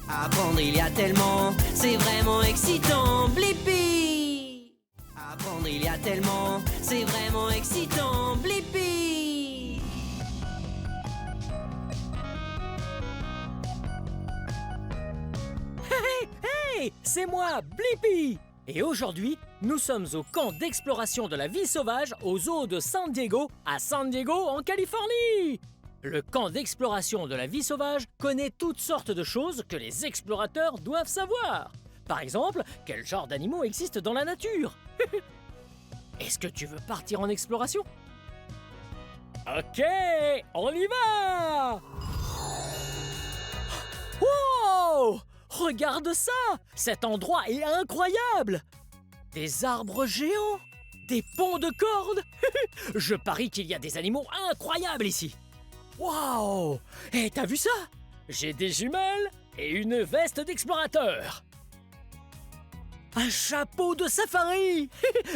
Apprendre il y a tellement, c'est vraiment excitant, Blippi. Apprendre il y a tellement, c'est vraiment excitant, Blippi. Hey, c'est moi, Blippi. Et aujourd'hui, nous sommes au camp d'exploration de la vie sauvage au zoo de San Diego, à San Diego, en Californie. Le camp d'exploration de la vie sauvage connaît toutes sortes de choses que les explorateurs doivent savoir. Par exemple, quel genre d'animaux existent dans la nature. Est-ce que tu veux partir en exploration? Ok, on y va! Wow! Regarde ça! Cet endroit est incroyable! Des arbres géants! Des ponts de cordes! Je parie qu'il y a des animaux incroyables ici! Waouh! Et t'as vu ça? J'ai des jumelles et une veste d'explorateur! Un chapeau de safari!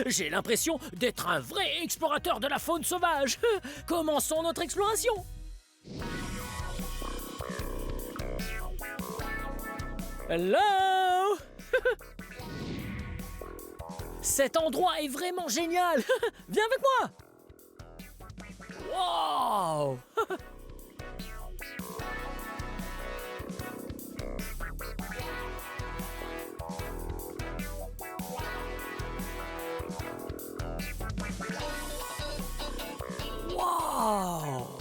J'ai l'impression d'être un vrai explorateur de la faune sauvage! Commençons notre exploration! Hello! Cet endroit est vraiment génial! Viens avec moi! Wow! Wow!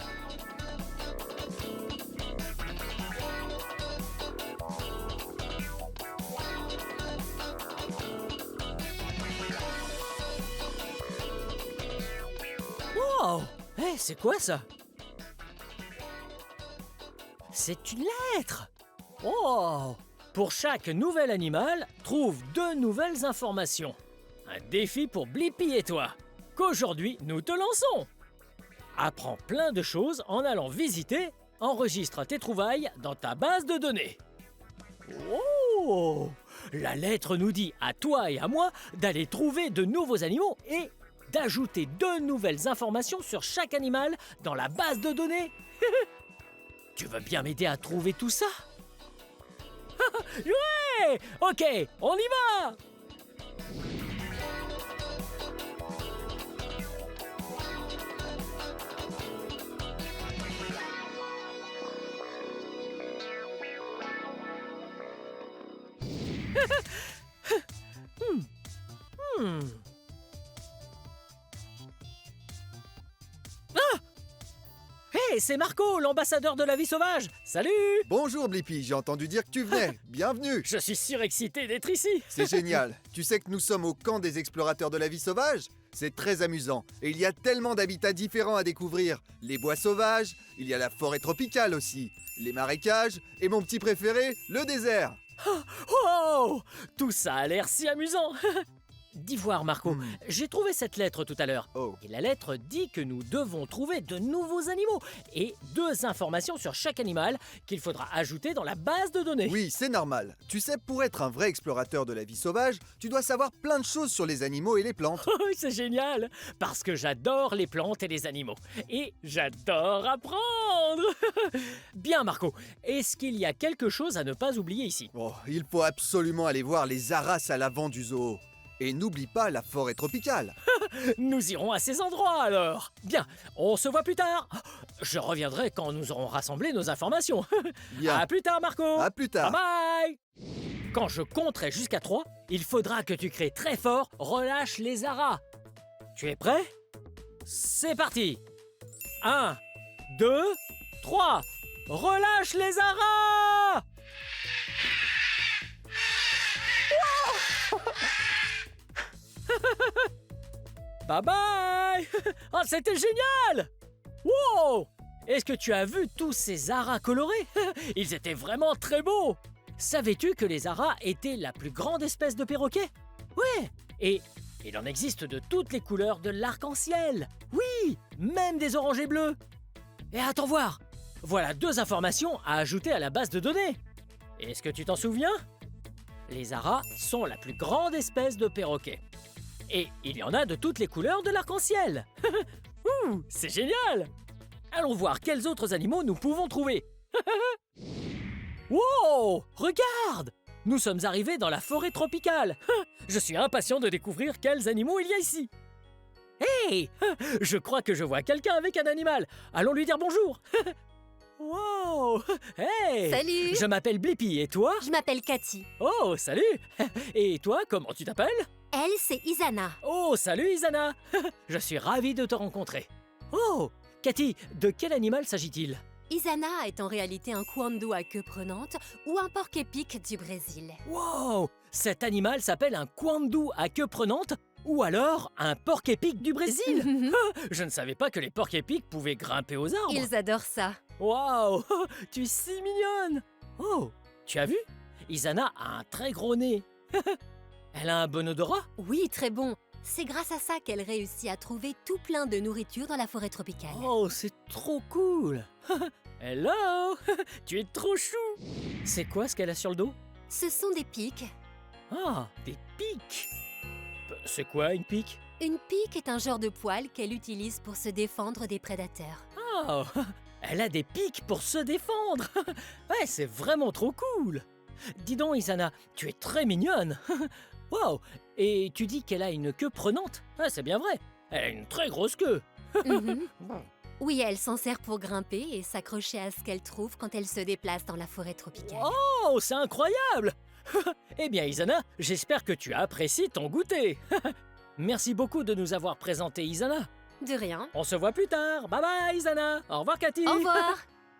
Wow! Hé, c'est quoi ça? C'est une lettre! Oh! Pour chaque nouvel animal, trouve 2 nouvelles informations. Un défi pour Blippi et toi, qu'aujourd'hui nous te lançons! Apprends plein de choses en allant visiter, enregistre tes trouvailles dans ta base de données. Oh! La lettre nous dit à toi et à moi d'aller trouver de nouveaux animaux et d'ajouter 2 nouvelles informations sur chaque animal dans la base de données. Tu veux bien m'aider à trouver tout ça? Ouais! Ok, on y va! Ah! Hey, c'est Marco, l'ambassadeur de la vie sauvage! Salut! Bonjour Blippi, j'ai entendu dire que tu venais. Bienvenue. Je suis surexcité d'être ici! C'est génial. Tu sais que nous sommes au camp des explorateurs de la vie sauvage? C'est très amusant. Et il y a tellement d'habitats différents à découvrir. Les bois sauvages, il y a la forêt tropicale aussi, les marécages, et mon petit préféré, le désert. Oh! Tout ça a l'air si amusant! Dis voir, Marco, j'ai trouvé cette lettre tout à l'heure. Oh. Et la lettre dit que nous devons trouver de nouveaux animaux et 2 informations sur chaque animal qu'il faudra ajouter dans la base de données. Oui, c'est normal. Tu sais, pour être un vrai explorateur de la vie sauvage, tu dois savoir plein de choses sur les animaux et les plantes. Oh, c'est génial! Parce que j'adore les plantes et les animaux. Et j'adore apprendre! Bien, Marco, est-ce qu'il y a quelque chose à ne pas oublier ici? Oh, il faut absolument aller voir les aras à l'avant du zoo. Et n'oublie pas la forêt tropicale. Nous irons à ces endroits alors! Bien, on se voit plus tard! Je reviendrai quand nous aurons rassemblé nos informations. Bien. À plus tard, Marco! À plus tard. Bye bye! Quand je compterai jusqu'à 3, il faudra que tu cries très fort « Relâche les aras ». Tu es prêt? C'est parti! 1, 2, 3! Relâche les aras! Bye bye! Oh, c'était génial! Wow! Est-ce que tu as vu tous ces aras colorés? Ils étaient vraiment très beaux! Savais-tu que les aras étaient la plus grande espèce de perroquet? Ouais! Et il en existe de toutes les couleurs de l'arc-en-ciel! Oui! Même des oranges et bleus! Et attends voir! Voilà 2 informations à ajouter à la base de données! Est-ce que tu t'en souviens? Les aras sont la plus grande espèce de perroquet. Et il y en a de toutes les couleurs de l'arc-en-ciel. C'est génial! Allons voir quels autres animaux nous pouvons trouver. Wow! Regarde! Nous sommes arrivés dans la forêt tropicale. Je suis impatient de découvrir quels animaux il y a ici. Hey! Je crois que je vois quelqu'un avec un animal. Allons lui dire bonjour. Wow! Hey! Salut! Je m'appelle Blippi, et toi? Je m'appelle Cathy. Oh, salut! Et toi, comment tu t'appelles? Elle, c'est Isana. Oh, salut Isana! Je suis ravi de te rencontrer. Oh! Cathy, de quel animal s'agit-il? Isana est en réalité un kwando à queue prenante ou un porc-épic du Brésil. Wow! Cet animal s'appelle un kwando à queue prenante ou alors un porc-épic du Brésil? Je ne savais pas que les porcs-épics pouvaient grimper aux arbres. Ils adorent ça. Wow! Tu es si mignonne! Oh! Tu as vu? Isana a un très gros nez. Elle a un bon odorat? Oui, très bon. C'est grâce à ça qu'elle réussit à trouver tout plein de nourriture dans la forêt tropicale. Oh, c'est trop cool! Hello! Tu es trop chou! C'est quoi ce qu'elle a sur le dos? Ce sont des pics. Ah, des pics! C'est quoi une pique? Une pique est un genre de poil qu'elle utilise pour se défendre des prédateurs. Oh! Elle a des pics pour se défendre! Ouais, c'est vraiment trop cool! Dis donc, Isana, tu es très mignonne! Wow! Et tu dis qu'elle a une queue prenante? Ah, c'est bien vrai! Elle a une très grosse queue! Mhm. Oui, elle s'en sert pour grimper et s'accrocher à ce qu'elle trouve quand elle se déplace dans la forêt tropicale. Oh, c'est incroyable! Eh bien, Isana, j'espère que tu apprécies ton goûter! Merci beaucoup de nous avoir présenté Isana. De rien. On se voit plus tard. Bye bye, Isana. Au revoir, Cathy. Au revoir.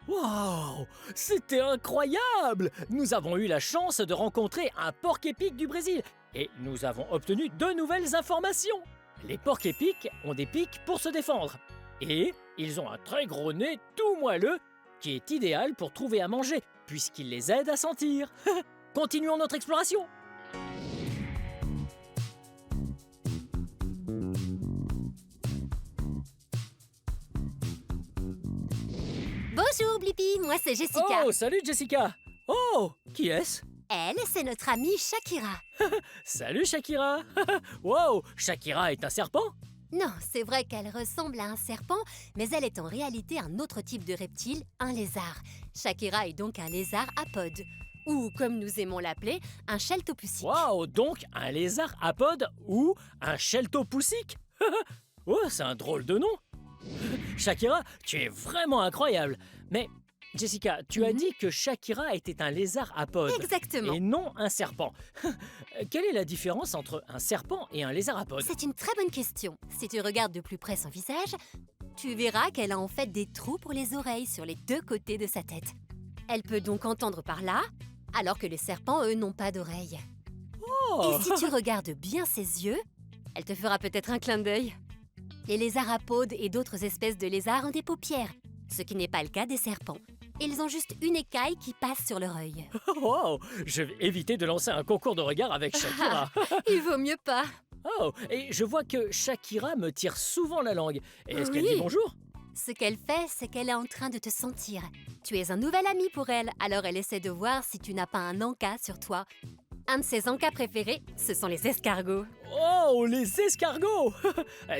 Wow, c'était incroyable! Nous avons eu la chance de rencontrer un porc-épic du Brésil et nous avons obtenu 2 nouvelles informations. Les porcs-épics ont des pics pour se défendre et ils ont un très gros nez tout moelleux qui est idéal pour trouver à manger puisqu'il les aide à sentir. Continuons notre exploration. Bonjour Blippi, moi c'est Jessica. Oh, salut Jessica. Oh, qui est-ce? Elle, c'est notre amie Shakira. Salut Shakira. Wow, Shakira est un serpent? Non, c'est vrai qu'elle ressemble à un serpent, mais elle est en réalité un autre type de reptile, un lézard. Shakira est donc un lézard apode, ou comme nous aimons l'appeler, un cheltopoussique. Wow, donc un lézard apode ou un cheltopoussique? Oh, c'est un drôle de nom. Shakira, tu es vraiment incroyable. Mais Jessica, tu as dit que Shakira était un lézard apode. Exactement. Et non un serpent. Quelle est la différence entre un serpent et un lézard apode? C'est une très bonne question. Si tu regardes de plus près son visage, tu verras qu'elle a en fait des trous pour les oreilles sur les 2 côtés de sa tête. Elle peut donc entendre par là, alors que les serpents, eux, n'ont pas d'oreilles. Oh. Et si tu regardes bien ses yeux, elle te fera peut-être un clin d'œil. Les lézards apodes et d'autres espèces de lézards ont des paupières, ce qui n'est pas le cas des serpents. Ils ont juste une écaille qui passe sur leur œil. Wow, je vais éviter de lancer un concours de regard avec Shakira. Il vaut mieux pas. Oh, et je vois que Shakira me tire souvent la langue. Est-ce qu'elle Oui. dit bonjour? Ce qu'elle fait, c'est qu'elle est en train de te sentir. Tu es un nouvel ami pour elle, alors elle essaie de voir si tu n'as pas un encas sur toi. Un de ses encas préférés, ce sont les escargots. Oh, les escargots!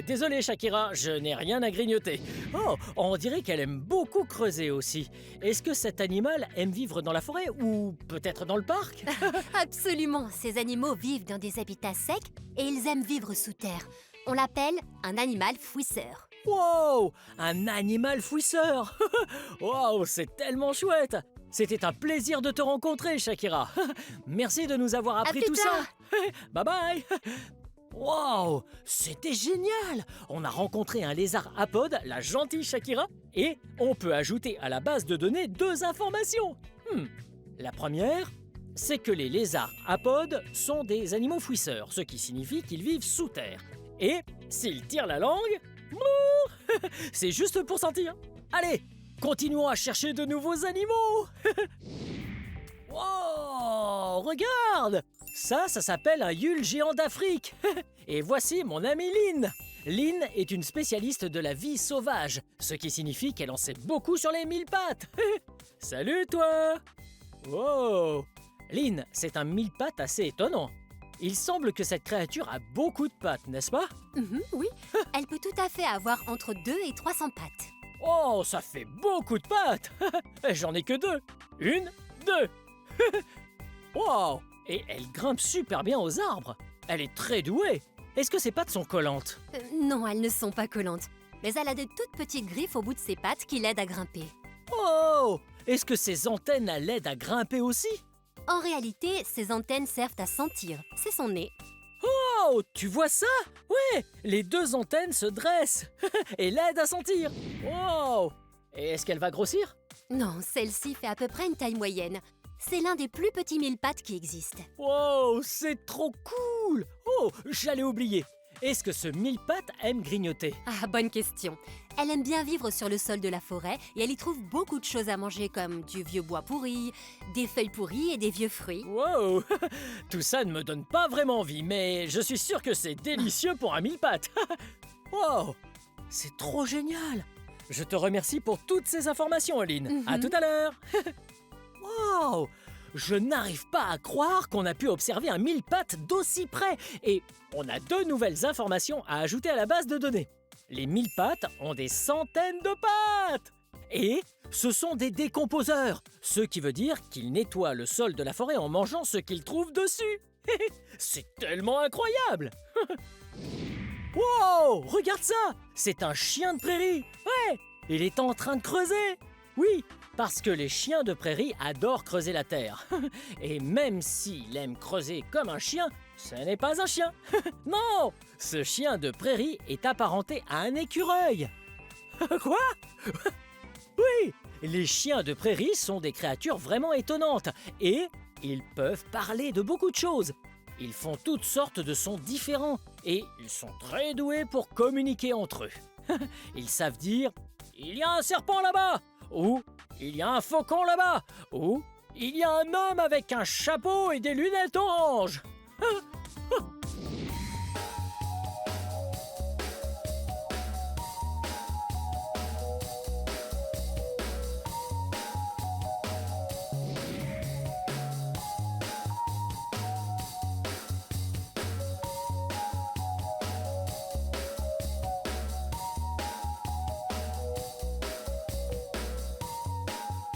Désolé Shakira, je n'ai rien à grignoter. Oh, on dirait qu'elle aime beaucoup creuser aussi. Est-ce que cet animal aime vivre dans la forêt ou peut-être dans le parc? Absolument, ces animaux vivent dans des habitats secs et ils aiment vivre sous terre. On l'appelle un animal fouisseur. Wow! Un animal fouisseur! Wow, c'est tellement chouette! C'était un plaisir de te rencontrer, Shakira. Merci de nous avoir appris plus tout tard. ça. Bye bye! Wow! C'était génial! On a rencontré un lézard apode, la gentille Shakira, et on peut ajouter à la base de données 2 informations. La première, c'est que les lézards apodes sont des animaux fouisseurs, ce qui signifie qu'ils vivent sous terre. Et s'ils tirent la langue, c'est juste pour sentir. Allez, continuons à chercher de nouveaux animaux. Wow, regarde! Ça s'appelle un Yule géant d'Afrique. Et voici mon amie Lynn. Lynn est une spécialiste de la vie sauvage, ce qui signifie qu'elle en sait beaucoup sur les 1000 pattes. Salut toi! Wow! Lynn, c'est un 1000 pattes assez étonnant. Il semble que cette créature a beaucoup de pattes, n'est-ce pas? Oui, elle peut tout à fait avoir entre 2 et 300 pattes. Oh, ça fait beaucoup de pattes. J'en ai que 2. 1, 2. Wow! Et elle grimpe super bien aux arbres. Elle est très douée. Est-ce que ses pattes sont collantes? Non, elles ne sont pas collantes. Mais elle a de toutes petites griffes au bout de ses pattes qui l'aident à grimper. Oh! Est-ce que ses antennes l'aident à grimper aussi? En réalité, ses antennes servent à sentir. C'est son nez. Oh! Tu vois ça? Ouais! Les deux antennes se dressent et l'aident à sentir. Wow! Et est-ce qu'elle va grossir? Non, celle-ci fait à peu près une taille moyenne. C'est l'un des plus petits mille-pattes qui existent. Wow! C'est trop cool! Oh! J'allais oublier. Est-ce que ce mille-pattes aime grignoter? Ah, bonne question. Elle aime bien vivre sur le sol de la forêt et elle y trouve beaucoup de choses à manger comme du vieux bois pourri, des feuilles pourries et des vieux fruits. Wow! Tout ça ne me donne pas vraiment envie, mais je suis sûr que c'est délicieux pour un mille-pattes. Wow! C'est trop génial! Je te remercie pour toutes ces informations, Aline. À tout à l'heure! Wow! Je n'arrive pas à croire qu'on a pu observer un mille-pattes d'aussi près. Et on a deux nouvelles informations à ajouter à la base de données. Les mille-pattes ont des centaines de pattes! Et ce sont des décomposeurs, ce qui veut dire qu'ils nettoient le sol de la forêt en mangeant ce qu'ils trouvent dessus. C'est tellement incroyable! Wow! Regarde ça! C'est un chien de prairie! Ouais! Il est en train de creuser! Oui, parce que les chiens de prairie adorent creuser la terre. Et même s'il aime creuser comme un chien, ce n'est pas un chien. Non! Ce chien de prairie est apparenté à un écureuil. Quoi? Oui! Les chiens de prairie sont des créatures vraiment étonnantes et ils peuvent parler de beaucoup de choses. Ils font toutes sortes de sons différents et ils sont très doués pour communiquer entre eux. Ils savent dire « Il y a un serpent là-bas » ou « Il y a un faucon là-bas » ou « Il y a un homme avec un chapeau et des lunettes oranges »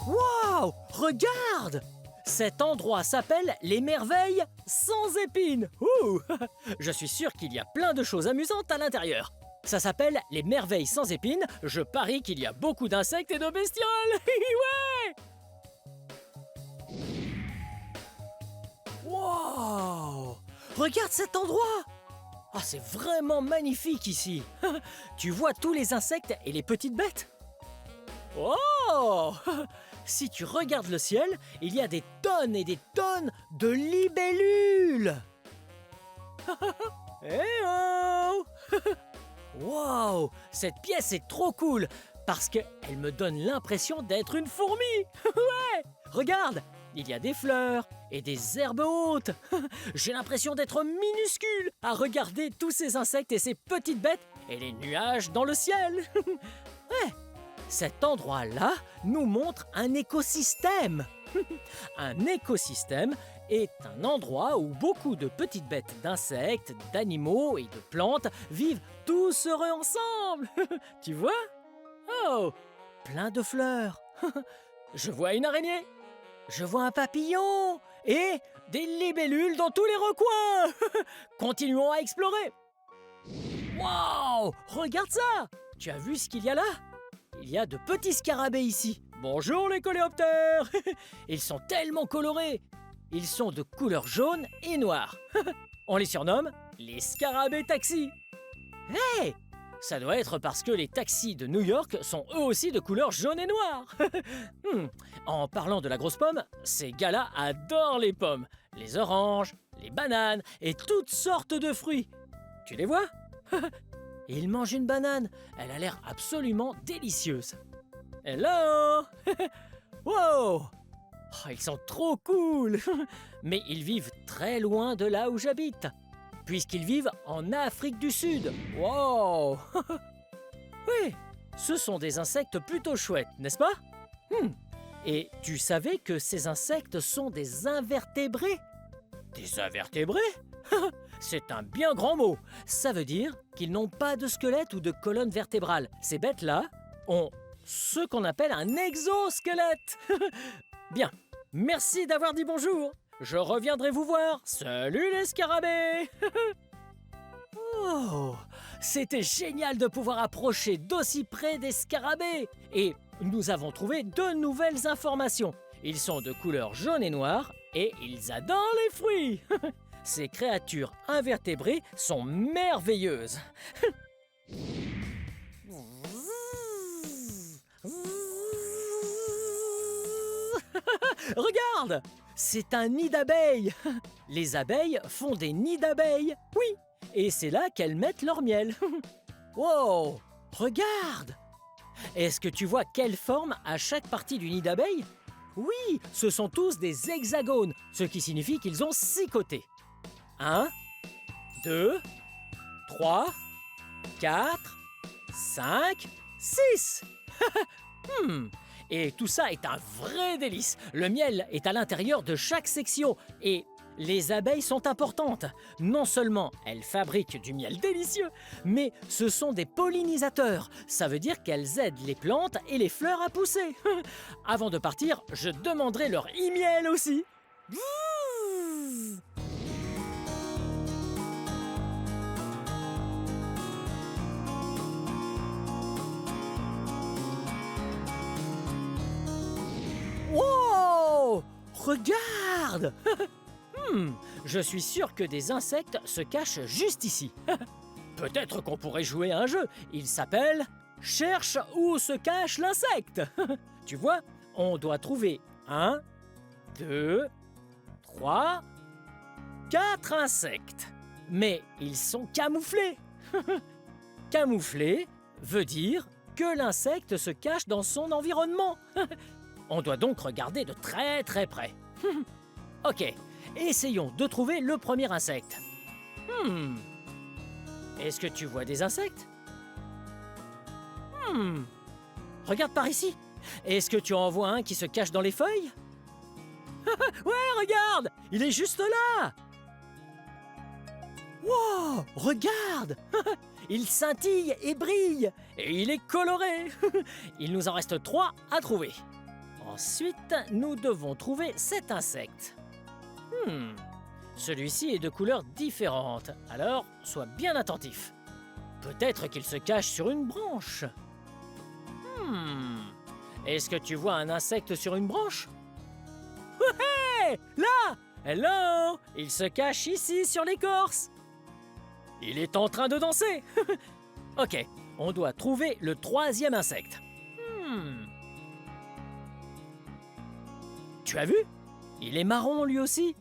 Wow! Regarde! Cet endroit s'appelle les merveilles sans épines. Ouh! Je suis sûr qu'il y a plein de choses amusantes à l'intérieur. Ça s'appelle les merveilles sans épines. Je parie qu'il y a beaucoup d'insectes et de bestioles. Ouais! Wow! Regarde cet endroit! Ah, c'est vraiment magnifique ici. Tu vois tous les insectes et les petites bêtes? Oh! Si tu regardes le ciel, il y a des tonnes et des tonnes de libellules. Eh oh! Wow! Cette pièce est trop cool parce qu'elle me donne l'impression d'être une fourmi. Ouais! Regarde, il y a des fleurs et des herbes hautes. J'ai l'impression d'être minuscule à regarder tous ces insectes et ces petites bêtes et les nuages dans le ciel. Ouais! Cet endroit-là nous montre un écosystème. Un écosystème est un endroit où beaucoup de petites bêtes d'insectes, d'animaux et de plantes vivent tous heureux ensemble. Tu vois? Oh, plein de fleurs. Je vois une araignée. Je vois un papillon et des libellules dans tous les recoins. Continuons à explorer. Wow! Regarde ça! Tu as vu ce qu'il y a là? Il y a de petits scarabées ici. Bonjour les coléoptères. Ils sont tellement colorés. Ils sont de couleur jaune et noire. On les surnomme les scarabées taxis. Hey! Ça doit être parce que les taxis de New York sont eux aussi de couleur jaune et noire. En parlant de la grosse pomme, ces gars-là adorent les pommes, les oranges, les bananes et toutes sortes de fruits. Tu les vois? Ils mangent une banane. Elle a l'air absolument délicieuse. Hello! Wow! Oh, ils sont trop cool. Mais ils vivent très loin de là où j'habite, puisqu'ils vivent en Afrique du Sud. Wow! Oui, ce sont des insectes plutôt chouettes, n'est-ce pas? Et tu savais que ces insectes sont des invertébrés? Des invertébrés? C'est un bien grand mot. Ça veut dire qu'ils n'ont pas de squelette ou de colonne vertébrale. Ces bêtes-là ont ce qu'on appelle un exosquelette. Bien. Merci d'avoir dit bonjour. Je reviendrai vous voir. Salut les scarabées. Oh, c'était génial de pouvoir approcher d'aussi près des scarabées. Et nous avons trouvé 2 nouvelles informations. Ils sont de couleur jaune et noire et ils adorent les fruits. Ces créatures invertébrées sont merveilleuses. Regarde! C'est un nid d'abeilles. Les abeilles font des nids d'abeilles, oui. Et c'est là qu'elles mettent leur miel. Wow! Regarde! Est-ce que tu vois quelle forme a chaque partie du nid d'abeilles? Oui, ce sont tous des hexagones, ce qui signifie qu'ils ont 6 côtés. 1, 2, 3, 4, 5, 6. Et tout ça est un vrai délice. Le miel est à l'intérieur de chaque section et les abeilles sont importantes. Non seulement elles fabriquent du miel délicieux, mais ce sont des pollinisateurs. Ça veut dire qu'elles aident les plantes et les fleurs à pousser. Avant de partir, je demanderai leur e-miel aussi. Wow! Regarde! Je suis sûr que des insectes se cachent juste ici. Peut-être qu'on pourrait jouer à un jeu. Il s'appelle « Cherche où se cache l'insecte ». Tu vois, on doit trouver 1, 2, 3, 4 insectes. Mais ils sont camouflés. Camouflé veut dire que l'insecte se cache dans son environnement. On doit donc regarder de très très près. Ok, essayons de trouver le premier insecte. Est-ce que tu vois des insectes? Regarde par ici. Est-ce que tu en vois un qui se cache dans les feuilles? Ouais, regarde! Il est juste là! Wow! Regarde! Il scintille et brille! Et il est coloré! Il nous en reste 3 à trouver. Ensuite, nous devons trouver cet insecte. Celui-ci est de couleurs différentes, alors sois bien attentif. Peut-être qu'il se cache sur une branche. Est-ce que tu vois un insecte sur une branche? Ouais! Là! Hello! Il se cache ici sur l'écorce. Il est en train de danser. Ok, on doit trouver le 3e insecte. Tu as vu? Il est marron lui aussi.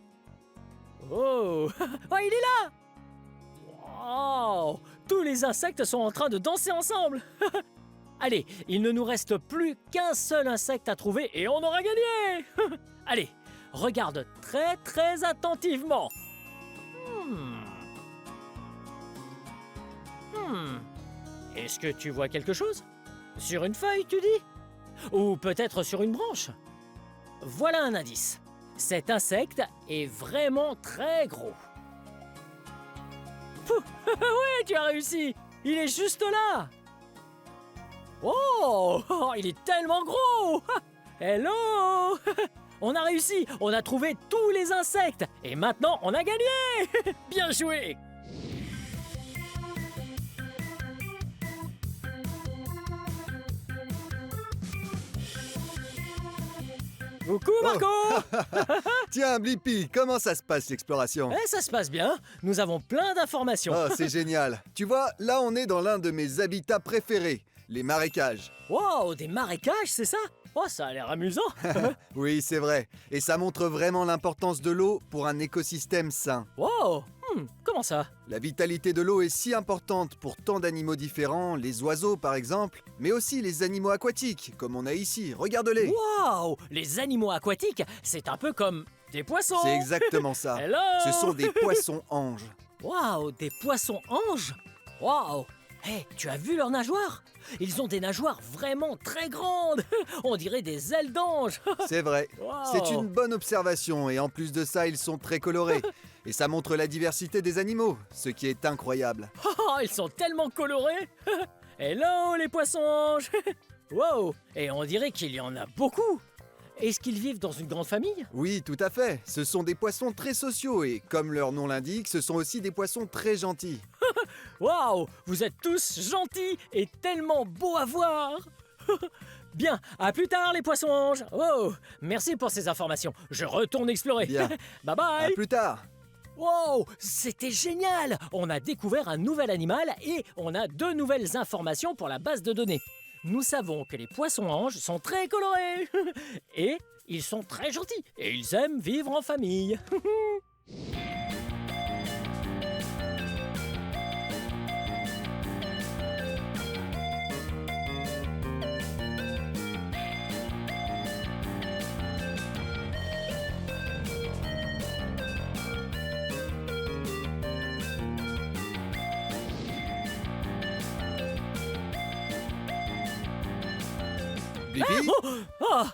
Oh! Oh, il est là! Wow! Tous les insectes sont en train de danser ensemble. Allez, il ne nous reste plus qu'un seul insecte à trouver et on aura gagné. Allez, regarde très très attentivement. Est-ce que tu vois quelque chose? Sur une feuille, tu dis? Ou peut-être sur une branche? Voilà un indice. Cet insecte est vraiment très gros. Ouais, tu as réussi! Il est juste là! Oh! Il est tellement gros! Hello! On a réussi! On a trouvé tous les insectes! Et maintenant, on a gagné! Bien joué! Coucou Marco! Tiens, Blippi, comment ça se passe l'exploration? Ça se passe bien. Nous avons plein d'informations. Oh, c'est génial. Tu vois, là on est dans l'un de mes habitats préférés, les marécages. Wow, des marécages, c'est ça? Oh, ça a l'air amusant. Oui, c'est vrai. Et ça montre vraiment l'importance de l'eau pour un écosystème sain. Wow, comment ça? La vitalité de l'eau est si importante pour tant d'animaux différents, les oiseaux par exemple, mais aussi les animaux aquatiques, comme on a ici, regarde-les. Wow, les animaux aquatiques, c'est un peu comme des poissons. C'est exactement ça. Hello. Ce sont des poissons-anges. Wow, des poissons-anges? Wow. Hey, tu as vu leurs nageoires? Ils ont des nageoires vraiment très grandes. On dirait des ailes d'ange. C'est vrai. Wow. C'est une bonne observation et en plus de ça, ils sont très colorés. Et ça montre la diversité des animaux, ce qui est incroyable. Oh, ils sont tellement colorés. Hello les poissons-anges. Wow, et on dirait qu'il y en a beaucoup. est-ce qu'ils vivent dans une grande famille? Oui, tout à fait. Ce sont des poissons très sociaux et, comme leur nom l'indique, ce sont aussi des poissons très gentils. Waouh, vous êtes tous gentils et tellement beaux à voir. Bien, à plus tard les poissons-anges. Oh, merci pour ces informations. Je retourne explorer. Bien. Bye À bye. plus tard. Wow, c'était génial. On a découvert un nouvel animal et on a 2 nouvelles informations pour la base de données. Nous savons que les poissons-anges sont très colorés. Et ils sont très gentils. Et ils aiment vivre en famille. Blippi, Oh,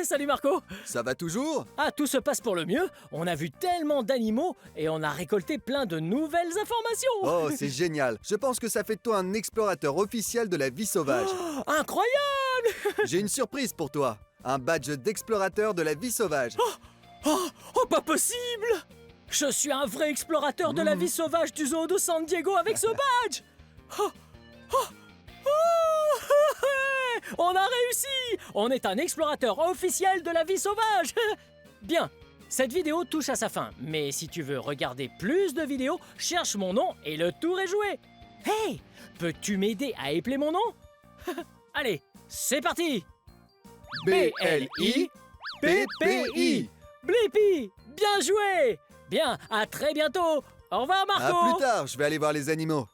salut Marco. ça va toujours? Ah, tout se passe pour le mieux. On a vu tellement d'animaux et on a récolté plein de nouvelles informations. Oh, c'est génial. Je pense que ça fait de toi un explorateur officiel de la vie sauvage. Oh, incroyable. J'ai une surprise pour toi. Un badge d'explorateur de la vie sauvage. Oh, pas possible. Je suis un vrai explorateur de la vie sauvage du zoo de San Diego avec ce badge. Oh, oh, oh. On a réussi. On est un explorateur officiel de la vie sauvage. Bien, cette vidéo touche à sa fin, mais si tu veux regarder plus de vidéos, cherche mon nom et le tour est joué. Hey, peux-tu m'aider à épeler mon nom? Allez, c'est parti. B-L-I-P-P-I. Blippi, bien joué. Bien, à très bientôt. Au revoir À Marco. plus tard, je vais aller voir les animaux.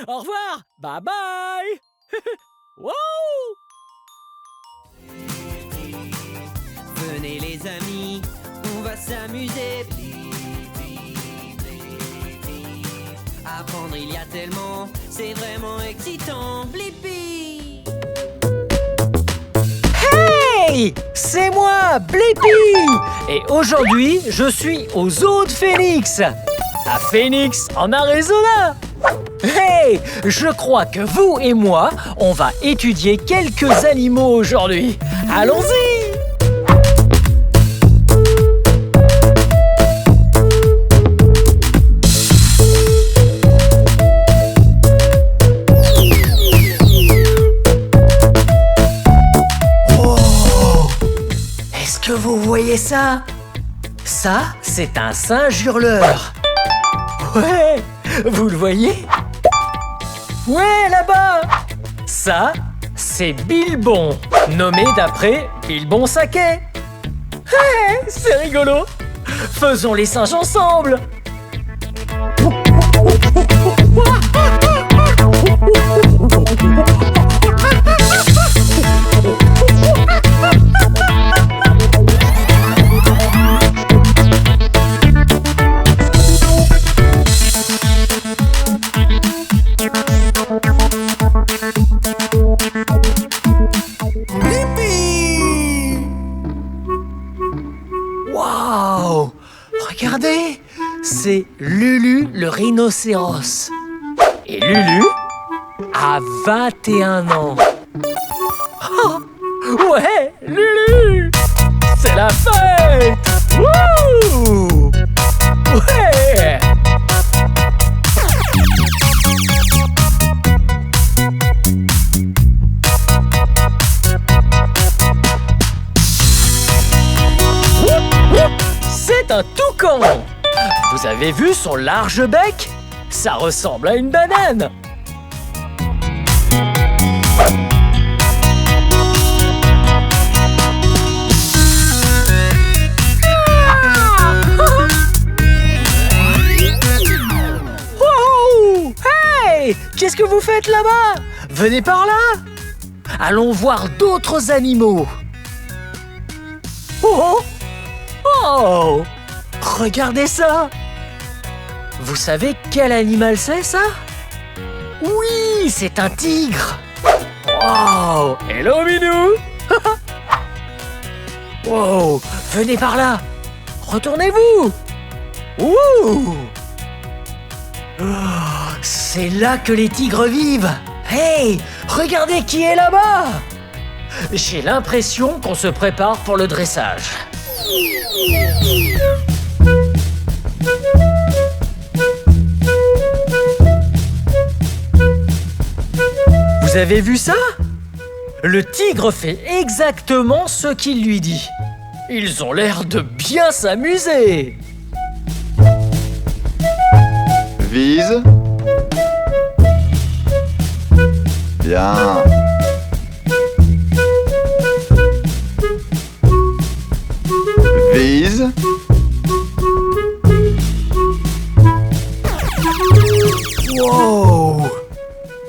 Au revoir. Bye bye. Wow. Venez les amis, on va s'amuser. Apprendre il y a tellement, c'est vraiment excitant. Blippi. Hey, c'est moi, Blippi. Et aujourd'hui, je suis au zoo de Phoenix, à Phoenix, en Arizona. Hey, je crois que vous et moi, on va étudier quelques animaux aujourd'hui. Allons-y. Est-ce que vous voyez ça? Ça, c'est un singe hurleur. Ouais, vous le voyez? Ouais, là-bas. Ça, c'est Bilbon, nommé d'après Bilbon Saquet. Hey, c'est rigolo. Faisons les singes ensemble. Waouh! Regardez, c'est Lulu le rhinocéros. Et Lulu a 21 ans. Oh, ouais, Lulu! C'est la fête! Wouh! Ouais! C'est un toucan! Vous avez vu son large bec? Ça ressemble à une banane! Wow! Hey! Qu'est-ce que vous faites là-bas? Venez par là! Allons voir d'autres animaux! Oh! Oh! Regardez ça! Vous savez quel animal c'est, ça? Oui, c'est un tigre! Wow! Hello, Minou! Wow! Venez par là! Retournez-vous! Ouh! Oh, c'est là que les tigres vivent! Hey! Regardez qui est là-bas! J'ai l'impression qu'on se prépare pour le dressage. Vous avez vu ça? Le tigre fait exactement ce qu'il lui dit. Ils ont l'air de bien s'amuser. Vise. Bien. Vise. Wow!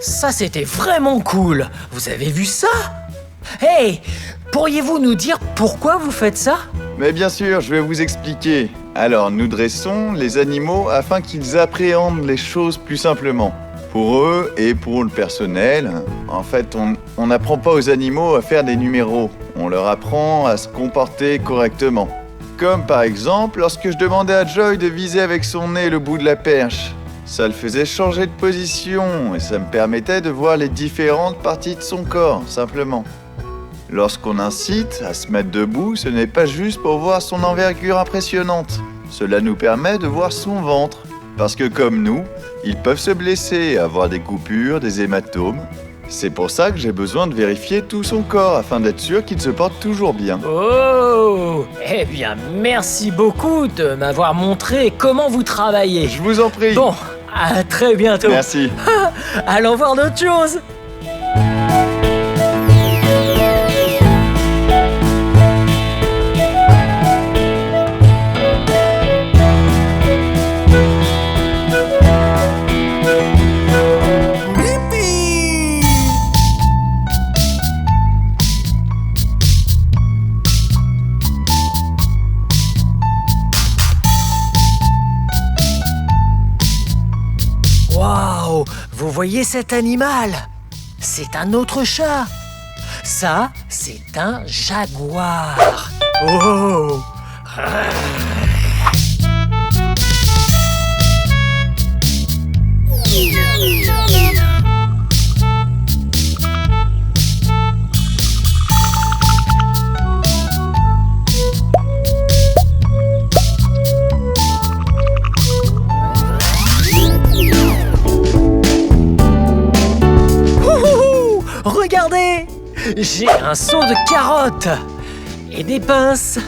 Ça, c'était vraiment cool. Vous avez vu ça? Hey! Pourriez-vous nous dire pourquoi vous faites ça? Mais bien sûr, je vais vous expliquer. Alors, nous dressons les animaux afin qu'ils appréhendent les choses plus simplement. Pour eux et pour le personnel, en fait, on n'apprend pas aux animaux à faire des numéros. On leur apprend à se comporter correctement. Comme par exemple, lorsque je demandais à Joy de viser avec son nez le bout de la perche. Ça le faisait changer de position et ça me permettait de voir les différentes parties de son corps, simplement. Lorsqu'on incite à se mettre debout, ce n'est pas juste pour voir son envergure impressionnante. Cela nous permet de voir son ventre. Parce que comme nous, ils peuvent se blesser, avoir des coupures, des hématomes. C'est pour ça que j'ai besoin de vérifier tout son corps afin d'être sûr qu'il se porte toujours bien. Oh! Eh bien, merci beaucoup de m'avoir montré comment vous travaillez. Je vous en prie. Bon, à très bientôt. Merci. Allons voir d'autres choses. Waouh! Vous voyez cet animal? C'est un autre chat. Ça, c'est un jaguar. Oh! Regardez! J'ai un seau de carottes et des pinces.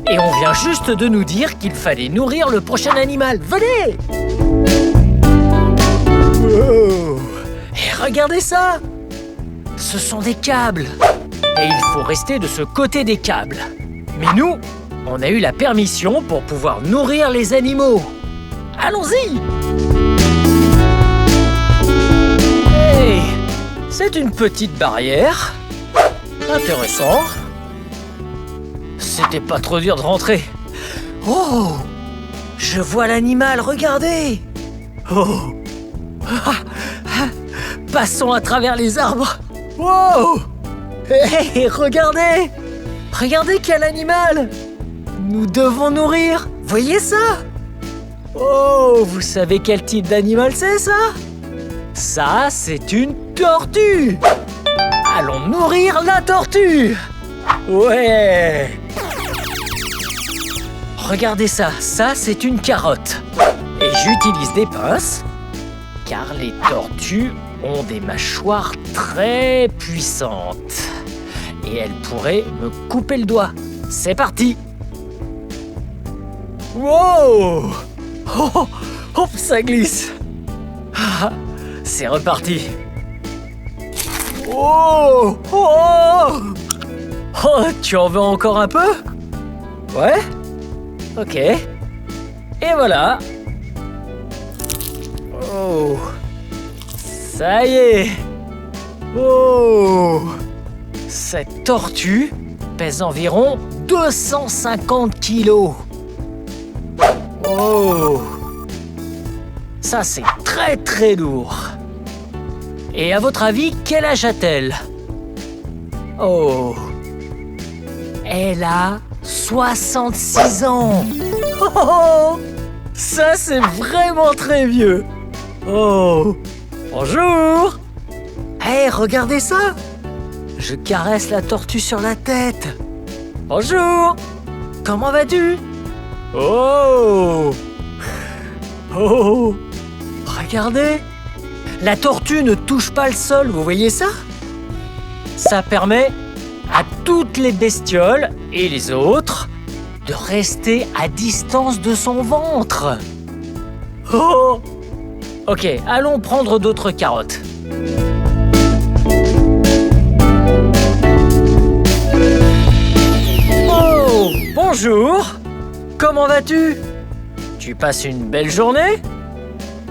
Et on vient juste de nous dire qu'il fallait nourrir le prochain animal. Venez! Oh. Et regardez ça! Ce sont des câbles. Et il faut rester de ce côté des câbles. Mais nous, on a eu la permission pour pouvoir nourrir les animaux. Allons-y! Hey! C'est une petite barrière. Intéressant. C'était pas trop dur de rentrer. Oh! Je vois l'animal, regardez! Oh! Passons à travers les arbres. Wow! Hey, regardez! Regardez quel animal! Nous devons nourrir. Voyez ça? Oh, vous savez quel type d'animal c'est ça? Ça, c'est une tortue! Allons nourrir la tortue! Ouais! Regardez ça, ça c'est une carotte. Et j'utilise des pinces, car les tortues ont des mâchoires très puissantes. Et elles pourraient me couper le doigt. C'est parti! Wow! Oh, hop, ça glisse! Ah, c'est reparti! Oh! Oh! Oh, tu en veux encore un peu? Ouais? Ok. Et voilà! Oh! Ça y est! Oh! Cette tortue pèse environ 250 kilos. Oh! Ça, c'est très très lourd. Et à votre avis, quel âge a-t-elle? Oh! Elle a 66 ans. Oh! Ça, c'est vraiment très vieux. Oh! Bonjour! Hey, regardez ça! Je caresse la tortue sur la tête. Bonjour. Comment vas-tu? Oh! Oh! Regardez! La tortue ne touche pas le sol, vous voyez ça? Ça permet à toutes les bestioles et les autres de rester à distance de son ventre. Oh! Ok, allons prendre d'autres carottes. Oh! Bonjour! Comment vas-tu? Tu passes une belle journée?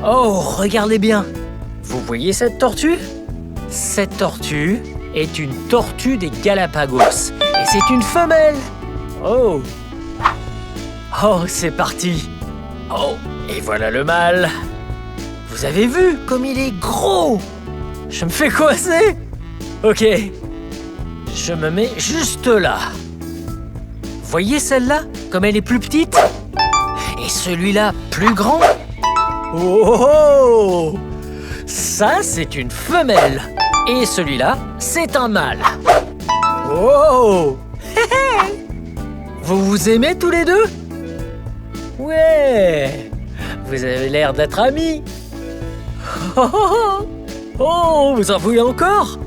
Oh, regardez bien. Vous voyez cette tortue? Cette tortue est une tortue des Galapagos. Et c'est une femelle. Oh. Oh, c'est parti. Oh, et voilà le mâle. Vous avez vu comme il est gros? Je me fais coincer. Ok. Je me mets juste là. Voyez celle-là, comme elle est plus petite? Et celui-là, plus grand? Oh! Ça, c'est une femelle. Et celui-là, c'est un mâle. Oh! Vous vous aimez tous les deux? Ouais! Vous avez l'air d'être amis. Oh! Oh! Vous en voulez encore?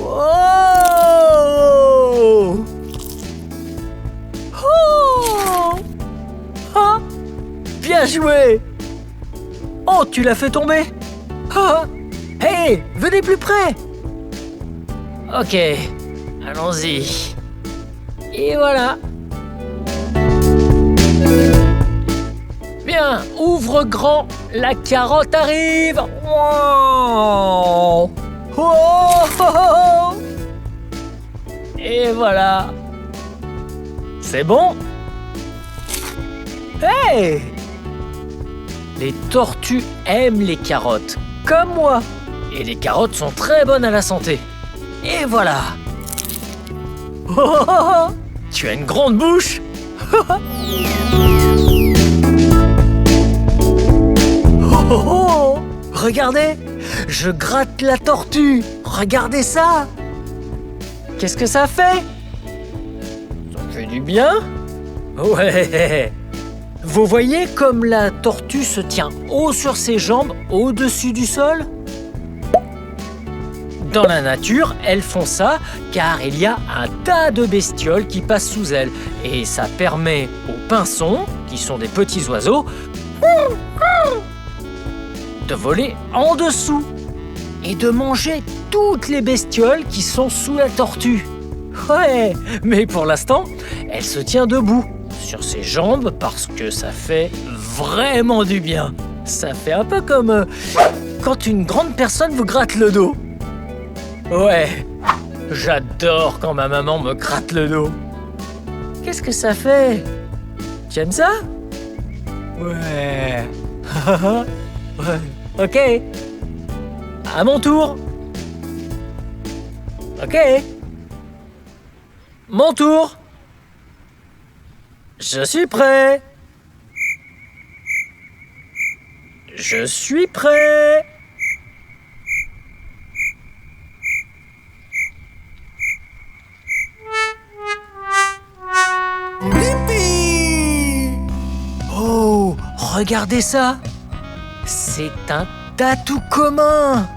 Oh! Oh! Ah! Bien joué! Oh, tu l'as fait tomber! Ah! Hey, venez plus près! Ok, allons-y. Et voilà. Bien, ouvre grand, la carotte arrive! Wow! Oh! Et voilà. C'est bon? Hey! Les tortues aiment les carottes, comme moi. Et les carottes sont très bonnes à la santé. Et voilà. Oh, tu as une grande bouche. Oh, regardez, je gratte la tortue. Regardez ça. Qu'est-ce que ça fait? Ça fait du bien? Ouais. Vous voyez comme la tortue se tient haut sur ses jambes, au-dessus du sol? Dans la nature, elles font ça car il y a un tas de bestioles qui passent sous elles. Et ça permet aux pinsons, qui sont des petits oiseaux, de voler en dessous et de manger toutes les bestioles qui sont sous la tortue. Ouais, mais pour l'instant, elle se tient debout sur ses jambes parce que ça fait vraiment du bien. Ça fait un peu comme quand une grande personne vous gratte le dos. Ouais, j'adore quand ma maman me gratte le dos. Qu'est-ce que ça fait? Tu aimes ça? Ouais. Ouais. Ok. À mon tour. Ok. Mon tour. Je suis prêt. Je suis prêt. Oh, regardez ça. C'est un tatou commun.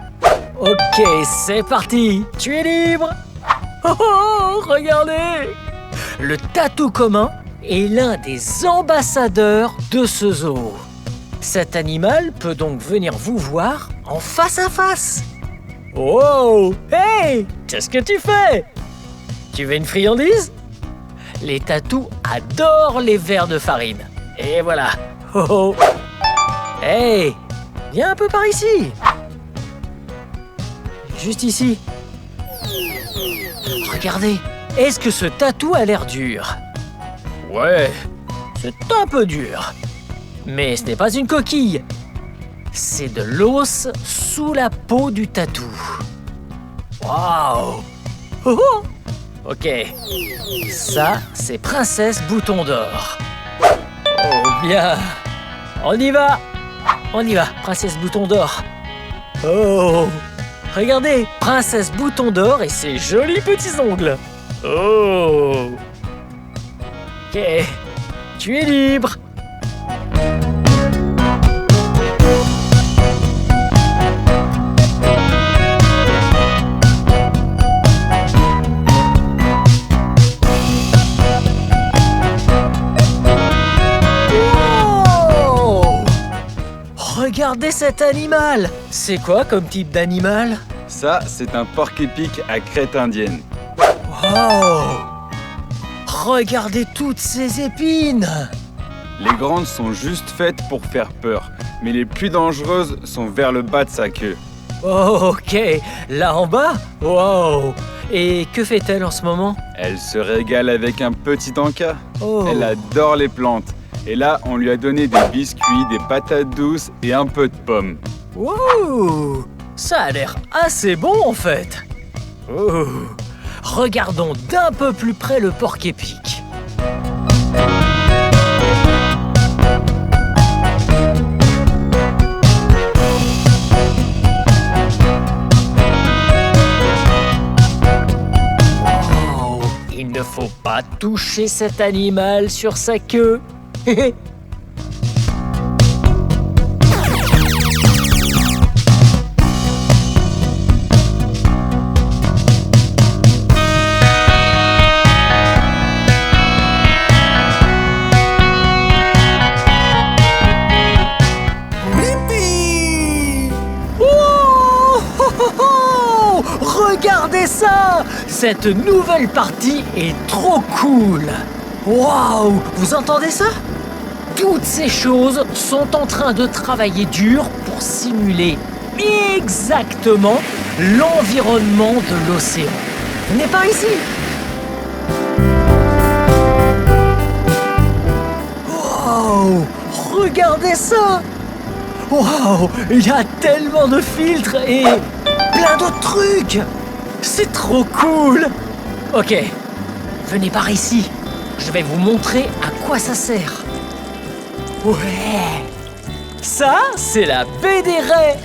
Ok, c'est parti. Tu es libre. Oh, regardez. Le tatou commun est l'un des ambassadeurs de ce zoo. Cet animal peut donc venir vous voir en face à face. Oh, hey, qu'est-ce que tu fais? Tu veux une friandise? Les tatous adorent les vers de farine. Et voilà. Oh, oh. Hey, viens un peu par ici. Juste ici. Regardez, est-ce que ce tatou a l'air dur? Ouais, c'est un peu dur. Mais ce n'est pas une coquille. C'est de l'os sous la peau du tatou. Waouh! Oh oh. Ok, ça, c'est Princesse Bouton d'Or. Oh, bien. On y va. On y va, Princesse Bouton d'Or. Oh, Regardez, Princesse Bouton d'Or et ses jolis petits ongles. Oh. Ok, tu es libre. Regardez cet animal! C'est quoi comme type d'animal? Ça, c'est un porc-épic à crête indienne. Wow! Regardez toutes ces épines! Les grandes sont juste faites pour faire peur, mais les plus dangereuses sont vers le bas de sa queue. Oh, ok, là en bas? Wow! Et que fait-elle en ce moment? Elle se régale avec un petit encas. Oh. Elle adore les plantes. Et là, on lui a donné des biscuits, des patates douces et un peu de pommes. Wow! Ça a l'air assez bon en fait! Oh. Regardons d'un peu plus près le porc-épic. Wow! Il ne faut pas toucher cet animal sur sa queue. Regardez ça! Cette nouvelle partie est trop cool! Waouh! Vous entendez ça? Toutes ces choses sont en train de travailler dur pour simuler exactement l'environnement de l'océan. Venez par ici! Waouh! Regardez ça! Waouh! Il y a tellement de filtres et plein d'autres trucs! C'est trop cool! Ok, venez par ici. Je vais vous montrer à quoi ça sert. Ouais! Ça, c'est la baie des raies!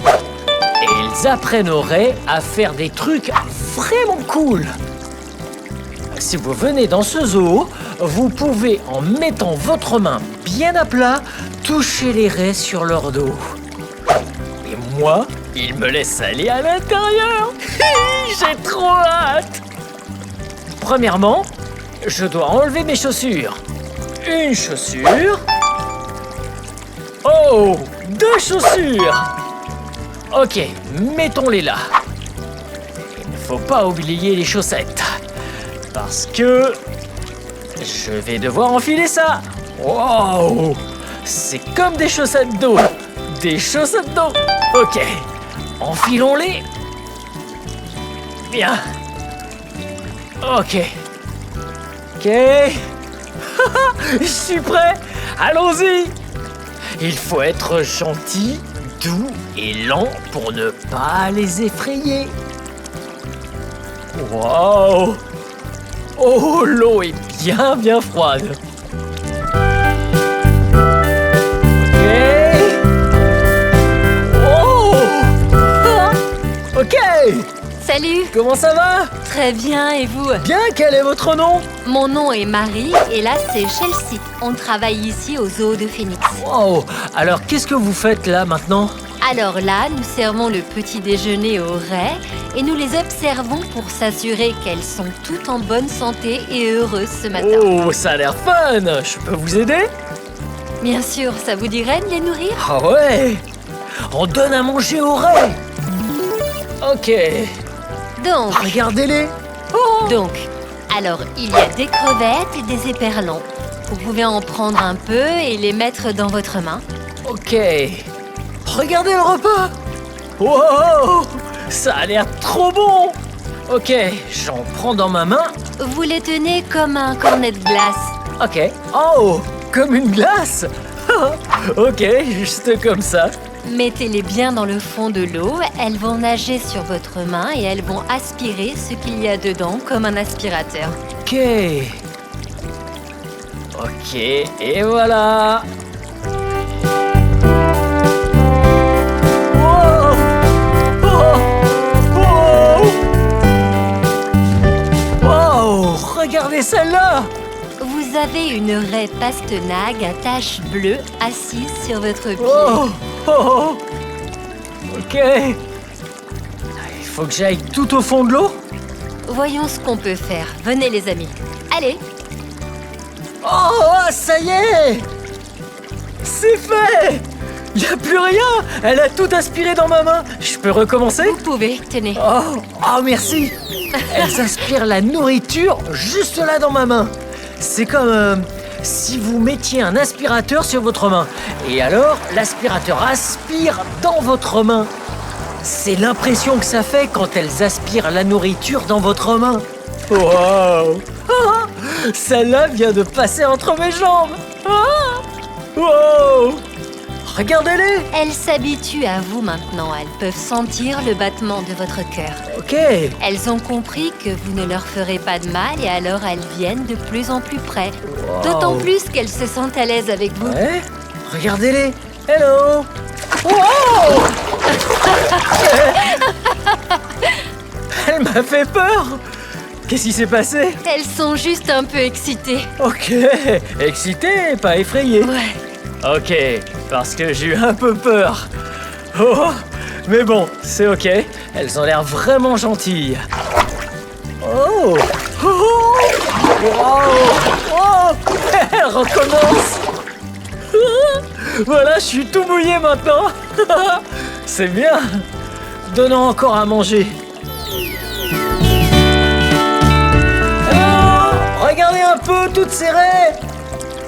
Et ils apprennent aux raies à faire des trucs vraiment cool. Si vous venez dans ce zoo, vous pouvez, en mettant votre main bien à plat, toucher les raies sur leur dos. Et moi, ils me laissent aller à l'intérieur. J'ai trop hâte. Premièrement, je dois enlever mes chaussures. Une chaussure. Oh, 2 chaussures. Ok, mettons-les là. Il ne faut pas oublier les chaussettes. Parce que je vais devoir enfiler ça. Wow! C'est comme des chaussettes d'eau. Des chaussettes d'eau. Ok, enfilons-les. Bien. Ok. Ok. Je suis prêt. Allons-y. Il faut être gentil, doux et lent pour ne pas les effrayer. Wow! Oh, l'eau est bien froide. Oh! Ok! Salut! Comment ça va? Très bien, et vous? Bien, quel est votre nom? Mon nom est Marie, et là c'est Chelsea. On travaille ici au zoo de Phoenix. Wow! Alors, qu'est-ce que vous faites là maintenant? Alors là, nous servons le petit déjeuner aux raies et nous les observons pour s'assurer qu'elles sont toutes en bonne santé et heureuses ce matin. Oh, ça a l'air fun! Je peux vous aider? Bien sûr, ça vous dirait de les nourrir? Ah ouais! On donne à manger aux raies! Ok, regardez-les! Oh! Donc, alors il y a des crevettes et des éperlans. Vous pouvez en prendre un peu et les mettre dans votre main. Ok, regardez le repas! Wow! Ça a l'air trop bon! Ok, j'en prends dans ma main. Vous les tenez comme un cornet de glace. Ok. Oh, comme une glace! Ok, juste comme ça. Mettez-les bien dans le fond de l'eau, elles vont nager sur votre main et elles vont aspirer ce qu'il y a dedans comme un aspirateur. Ok. Ok, et voilà. Wow. Oh. Vous avez une raie pastenague à taches bleues assise sur votre pied. Oh, oh, oh. Ok. Il faut que j'aille tout au fond de l'eau. Voyons ce qu'on peut faire. Venez les amis. Allez, Oh, ça y est! C'est fait! Il n'y a plus rien! Elle a tout aspiré dans ma main. Je peux recommencer? vous pouvez, tenez. Oh, merci! Elle aspire la nourriture juste là dans ma main. C'est comme si vous mettiez un aspirateur sur votre main. Et alors, l'aspirateur aspire dans votre main. C'est l'impression que ça fait quand elles aspirent la nourriture dans votre main. Wow! Ah, celle-là vient de passer entre mes jambes. Ah, wow! Regardez-les. Elles s'habituent à vous maintenant. Elles peuvent sentir le battement de votre cœur. Ok. Elles ont compris que vous ne leur ferez pas de mal et alors elles viennent de plus en plus près. Wow. D'autant plus qu'elles se sentent à l'aise avec vous. Ouais. Regardez-les. Hello. Wow! Elle m'a fait peur. Qu'est-ce qui s'est passé? Elles sont juste un peu excitées. Ok. Excité, pas effrayé. Ouais. Ok, parce que j'ai eu un peu peur. Oh, mais bon, c'est ok. Elles ont l'air vraiment gentilles. Oh, oh, wow, oh, elle recommence. Voilà, je suis tout mouillé maintenant. C'est bien. Donnons encore à manger. Oh, regardez un peu toutes ces raies.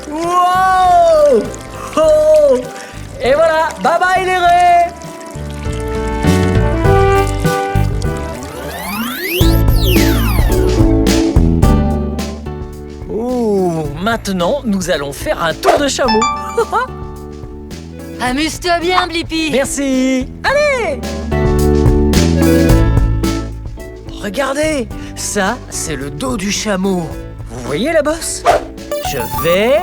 Wow! Oh! Et voilà, bye bye les raies! Ouh, maintenant nous allons faire un tour de chameau. Amuse-toi bien, Blippi. Merci. Allez! Regardez, ça c'est le dos du chameau. Vous voyez la bosse? Je vais...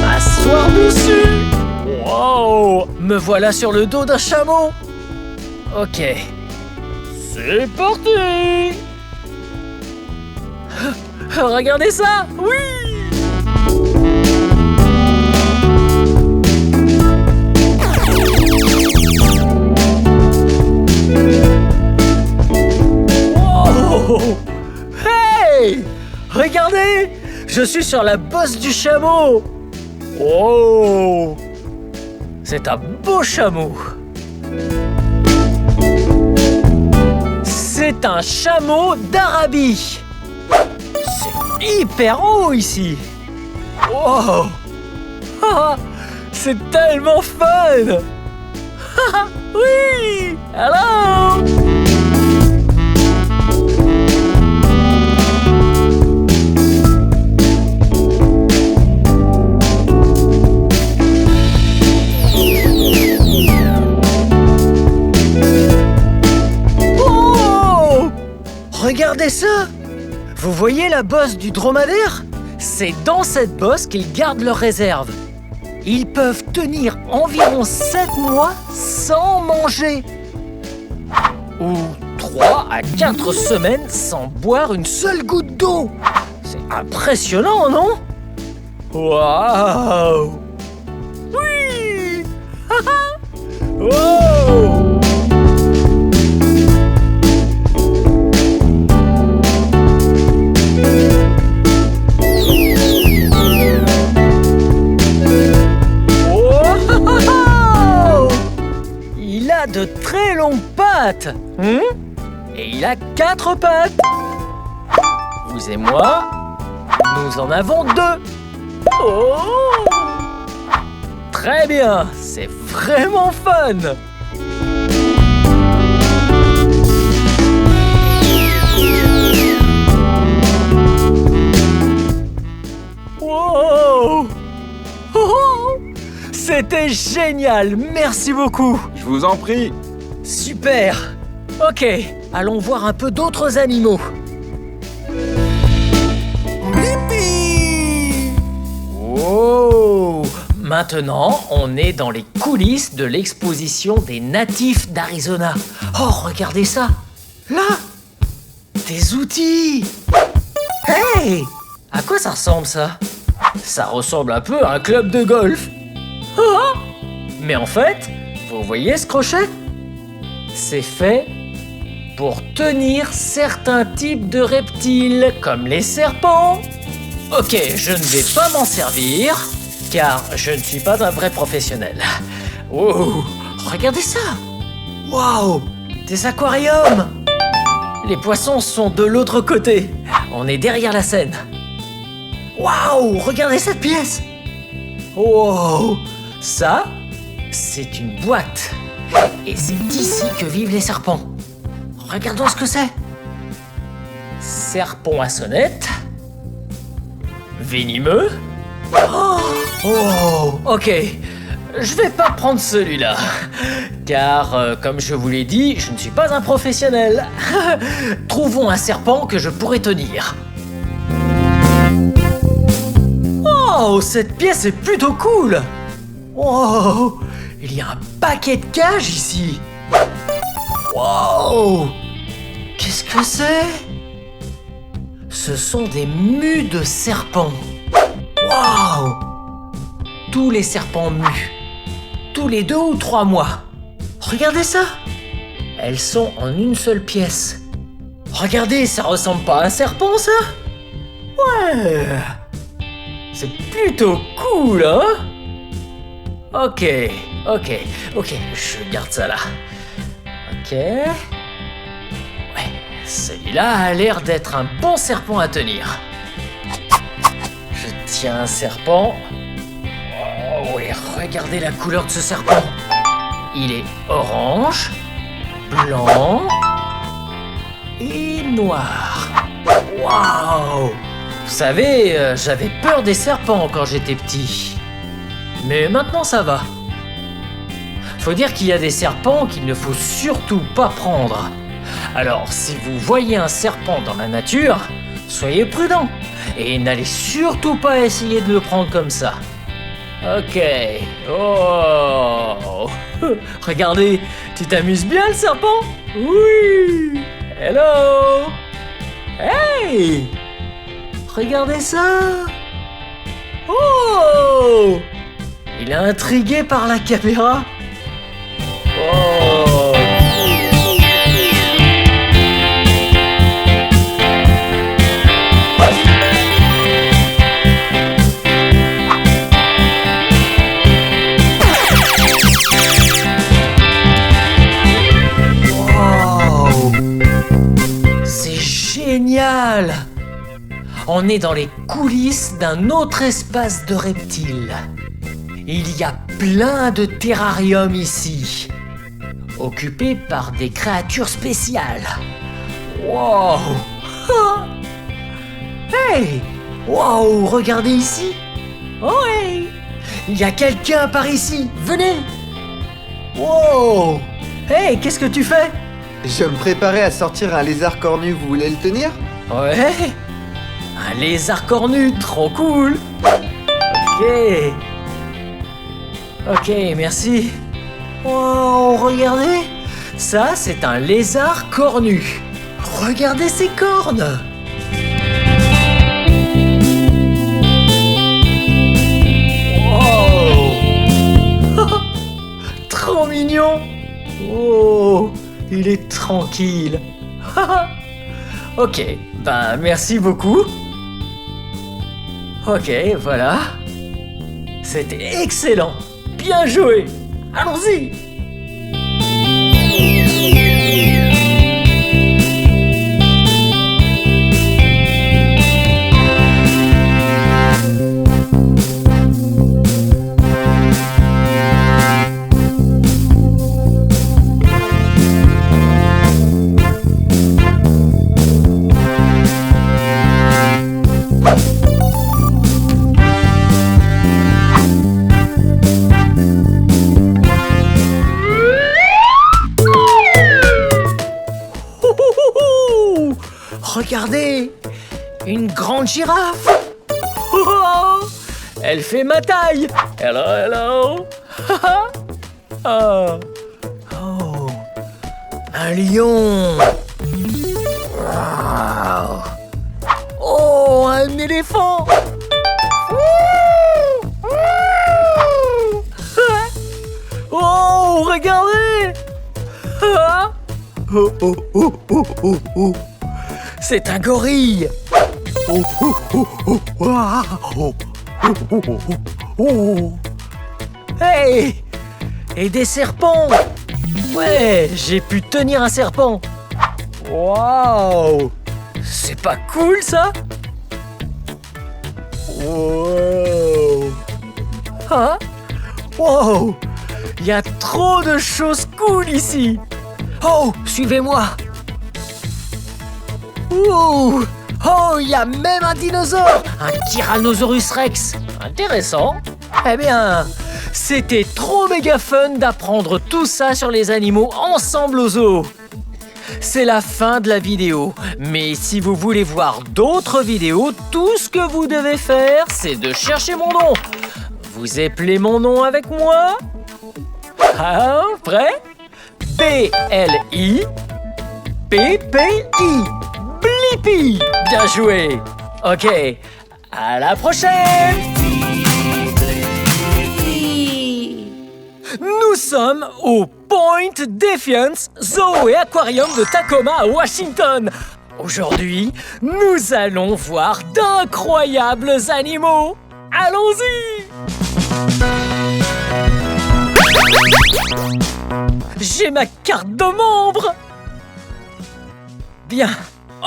m'asseoir dessus. Wow! Me voilà sur le dos d'un chameau. Ok. C'est parti. Regardez ça. Oui! Wow! Hey! Regardez! Je suis sur la bosse du chameau! Oh! C'est un beau chameau! C'est un chameau d'Arabie! C'est hyper haut ici! Wow! Ah, c'est tellement fun! Ah, oui! Hello! Regardez ça! Vous voyez la bosse du dromadaire? C'est dans cette bosse qu'ils gardent leurs réserves. Ils peuvent tenir environ 7 mois sans manger. Ou 3 à 4 semaines sans boire une seule goutte d'eau. C'est impressionnant, non? Waouh! Oui! Wow! Il a de très longues pattes. Et il a 4 pattes. Vous et moi, nous en avons 2. Oh! Très bien, c'est vraiment fun. Wow! Oh! C'était génial, merci beaucoup. Je vous en prie. Super. Ok, allons voir un peu d'autres animaux. Blippi! Oh! Maintenant, on est dans les coulisses de l'exposition des natifs d'Arizona. Oh, regardez ça! Là, des outils. Hey! À quoi ça ressemble ça? Ça ressemble un peu à un club de golf. Ah! Mais en fait, vous voyez ce crochet? C'est fait pour tenir certains types de reptiles, comme les serpents. Ok, je ne vais pas m'en servir, car je ne suis pas un vrai professionnel. Wow, regardez ça! Waouh, des aquariums! Les poissons sont de l'autre côté. On est derrière la scène. Waouh, regardez cette pièce! Wow, ça, c'est une boîte. Et c'est ici que vivent les serpents. Regardons ce que c'est. Serpent à sonnette. Venimeux. Oh, ok. Je vais pas prendre celui-là. Car, comme je vous l'ai dit, je ne suis pas un professionnel. Trouvons un serpent que je pourrais tenir. Oh, cette pièce est plutôt cool. Oh, il y a un paquet de cages ici. Wow! Qu'est-ce que c'est? Ce sont des mues de serpents. Wow! Tous les serpents mues. Tous les 2 ou 3 mois. Regardez ça! Elles sont en une seule pièce. Regardez, ça ressemble pas à un serpent, ça? Ouais! C'est plutôt cool, hein? Ok, je garde ça là. Ok. Ouais, celui-là a l'air d'être un bon serpent à tenir. Je tiens un serpent. Oh oui, regardez la couleur de ce serpent. Il est orange, blanc et noir. Waouh! Vous savez, j'avais peur des serpents quand j'étais petit. Mais maintenant ça va. Faut dire qu'il y a des serpents qu'il ne faut surtout pas prendre. Alors, si vous voyez un serpent dans la nature, soyez prudent. Et n'allez surtout pas essayer de le prendre comme ça. Ok. Oh. Regardez, tu t'amuses bien le serpent? Oui. Hello. Hey. Regardez ça. Oh. Il est intrigué par la caméra. Oh. Wow. C'est génial. On est dans les coulisses d'un autre espace de reptiles. Il y a plein de terrariums ici, occupés par des créatures spéciales. Wow! Hey! Wow! Regardez ici! Oh hey! Il y a quelqu'un par ici! Venez! Wow! Hey! Qu'est-ce que tu fais? Je me préparais à sortir un lézard cornu, vous voulez le tenir? Ouais! Un lézard cornu, trop cool! Ok! Ok, merci. Wow, regardez. Ça, c'est un lézard cornu. Regardez ses cornes. Wow. Trop mignon. Oh, il est tranquille. Ok, ben merci beaucoup. Ok, voilà. C'était excellent. Bien joué! Allons-y! Regardez! Une grande girafe! Oh, elle fait ma taille! Hello, hello! Oh, un lion! Oh, un éléphant! Oh, regardez! C'est un gorille! Hey! Et des serpents! Ouais, j'ai pu tenir un serpent! Waouh! C'est pas cool ça? Wow! Hein? Wow! Il y a trop de choses cool ici! Oh, suivez-moi! Ouh! Oh, il y a même un dinosaure! Un Tyrannosaurus Rex! Intéressant! Eh bien, c'était trop méga fun d'apprendre tout ça sur les animaux ensemble au zoo! C'est la fin de la vidéo, mais si vous voulez voir d'autres vidéos, tout ce que vous devez faire, c'est de chercher mon nom. Vous appelez mon nom avec moi? Ah, prêt? B-L-I-P-P-I. Blippi! Bien joué! Ok, à la prochaine! Nous sommes au Point Defiance Zoo et Aquarium de Tacoma à Washington. Aujourd'hui, nous allons voir d'incroyables animaux. Allons-y! J'ai ma carte de membre. Bien,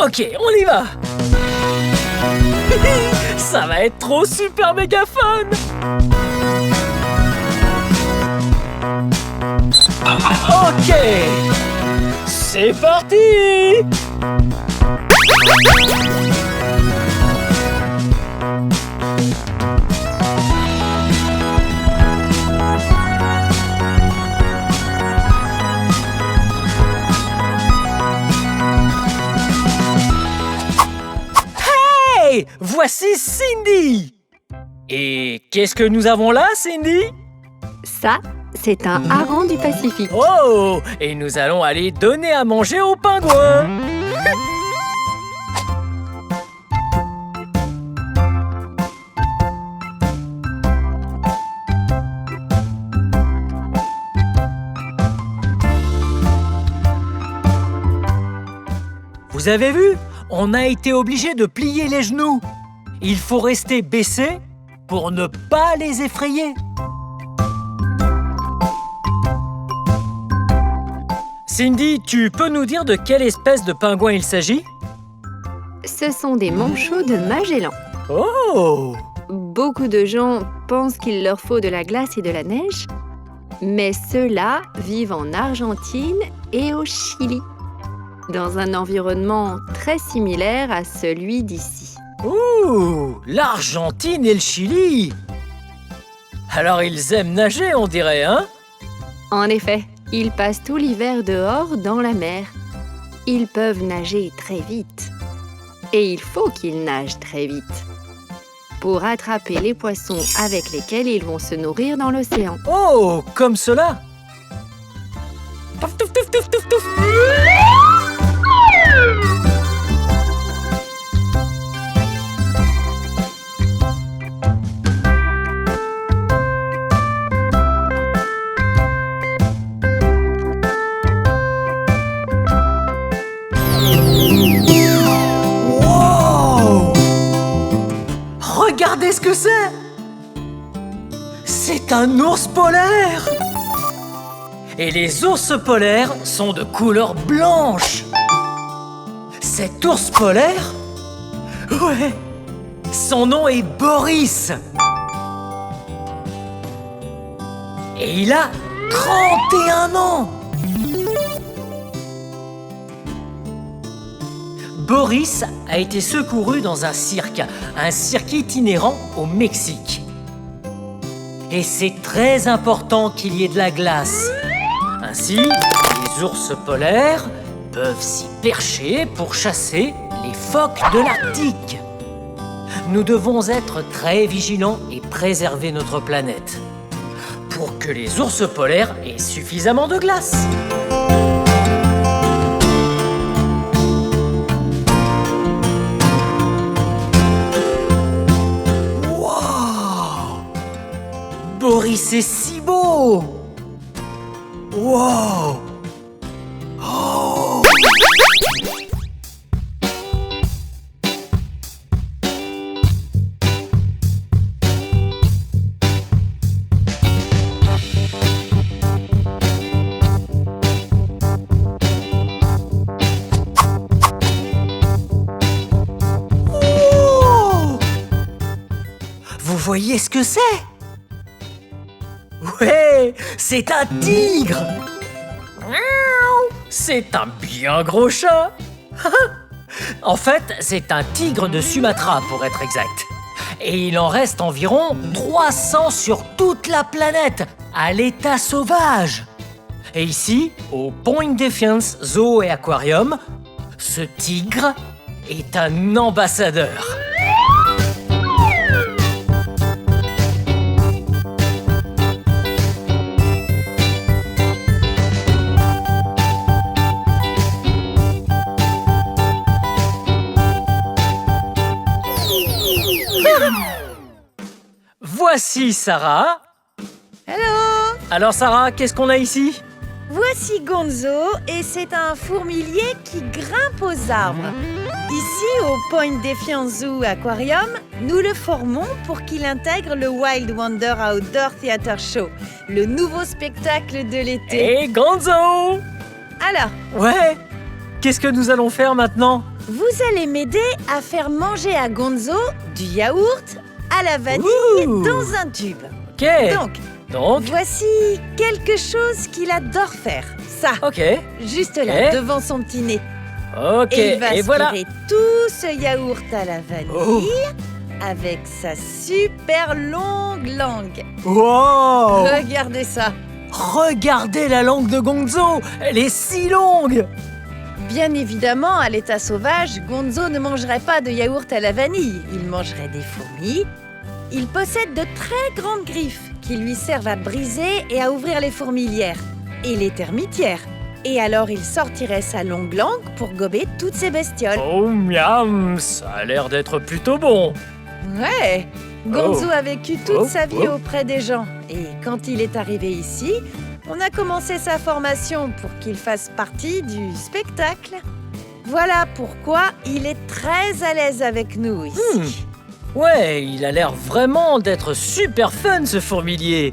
ok, on y va. Ça va être trop super méga fun. Ok, c'est parti. Hey, voici Cindy. Et qu'est-ce que nous avons là, Cindy? Ça, c'est un hareng du Pacifique. Oh, et nous allons aller donner à manger aux pingouins. Vous avez vu? On a été obligé de plier les genoux. Il faut rester baissé pour ne pas les effrayer. Cindy, tu peux nous dire de quelle espèce de pingouin il s'agit? Ce sont des manchots de Magellan. Oh! Beaucoup de gens pensent qu'il leur faut de la glace et de la neige, mais ceux-là vivent en Argentine et au Chili, dans un environnement très similaire à celui d'ici. Ouh! L'Argentine et le Chili! Alors ils aiment nager, on dirait, hein? En effet, ils passent tout l'hiver dehors dans la mer. Ils peuvent nager très vite. Et il faut qu'ils nagent très vite pour attraper les poissons avec lesquels ils vont se nourrir dans l'océan. Oh, comme cela! Touf, touf, touf, touf, touf, touf. Regardez ce que c'est! C'est un ours polaire! Et les ours polaires sont de couleur blanche! Cet ours polaire? Ouais! Son nom est Boris! Et il a 31 ans! Boris a été secouru dans un cirque itinérant au Mexique. Et c'est très important qu'il y ait de la glace. Ainsi, les ours polaires peuvent s'y percher pour chasser les phoques de l'Arctique. Nous devons être très vigilants et préserver notre planète pour que les ours polaires aient suffisamment de glace. coloris, c'est si beau! Wow! Oh! Vous voyez ce que c'est? Ouais, c'est un tigre! C'est un bien gros chat! En fait, c'est un tigre de Sumatra pour être exact. Et il en reste environ 300 sur toute la planète, à l'état sauvage. Et ici, au Point Defiance Zoo et Aquarium, ce tigre est un ambassadeur. Voici Sarah. Hello! Alors Sarah, qu'est-ce qu'on a ici? Voici Gonzo et c'est un fourmilier qui grimpe aux arbres. Ici, au Point Defiance Zoo Aquarium, nous le formons pour qu'il intègre le Wild Wonder Outdoor Theater Show, le nouveau spectacle de l'été. Et Gonzo! Alors, Ouais, qu'est-ce que nous allons faire maintenant? vous allez m'aider à faire manger à Gonzo du yaourt à la vanille Ouh. dans un tube. Ok, donc, Voici quelque chose qu'il adore faire. Ça, ok, juste là, Et devant son petit nez. ok, Et il va et voilà. aspirer tout ce yaourt à la vanille Oh. avec sa super longue langue. Wow! Regardez ça. Regardez la langue de Gonzo, elle est si longue! Bien évidemment, à l'état sauvage, Gonzo ne mangerait pas de yaourt à la vanille. Il mangerait des fourmis. Il possède de très grandes griffes qui lui servent à briser et à ouvrir les fourmilières et les termitières. Et alors, il sortirait sa longue langue pour gober toutes ces bestioles. Oh miam, ça a l'air d'être plutôt bon. Ouais, Gonzo a vécu toute Oh, sa vie oh. auprès des gens. Et quand il est arrivé ici, on a commencé sa formation pour qu'il fasse partie du spectacle. Voilà pourquoi il est très à l'aise avec nous ici. Ouais, il a l'air vraiment d'être super fun ce fourmilier.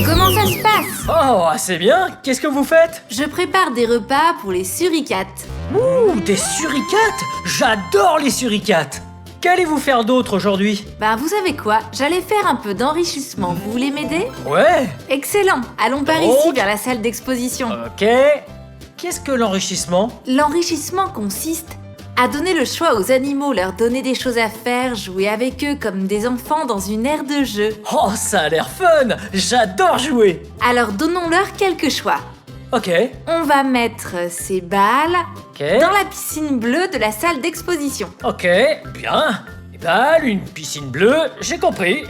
Comment ça se passe? Oh, assez bien, qu'est-ce que vous faites? Je prépare des repas pour les suricates. Ouh, des suricates! J'adore les suricates! Qu'allez-vous faire d'autre aujourd'hui? Bah vous savez quoi? J'allais faire un peu d'enrichissement. Vous voulez m'aider? Ouais, Excellent. Allons par Donc ici vers la salle d'exposition. ok. Qu'est-ce que l'enrichissement? L'enrichissement consiste à donner le choix aux animaux, leur donner des choses à faire, jouer avec eux comme des enfants dans une aire de jeu. Oh, ça a l'air fun! J'adore jouer! Alors donnons-leur quelques choix. Ok, On va mettre ces balles ok, dans la piscine bleue de la salle d'exposition. ok, bien. Des balles, une piscine bleue, j'ai compris.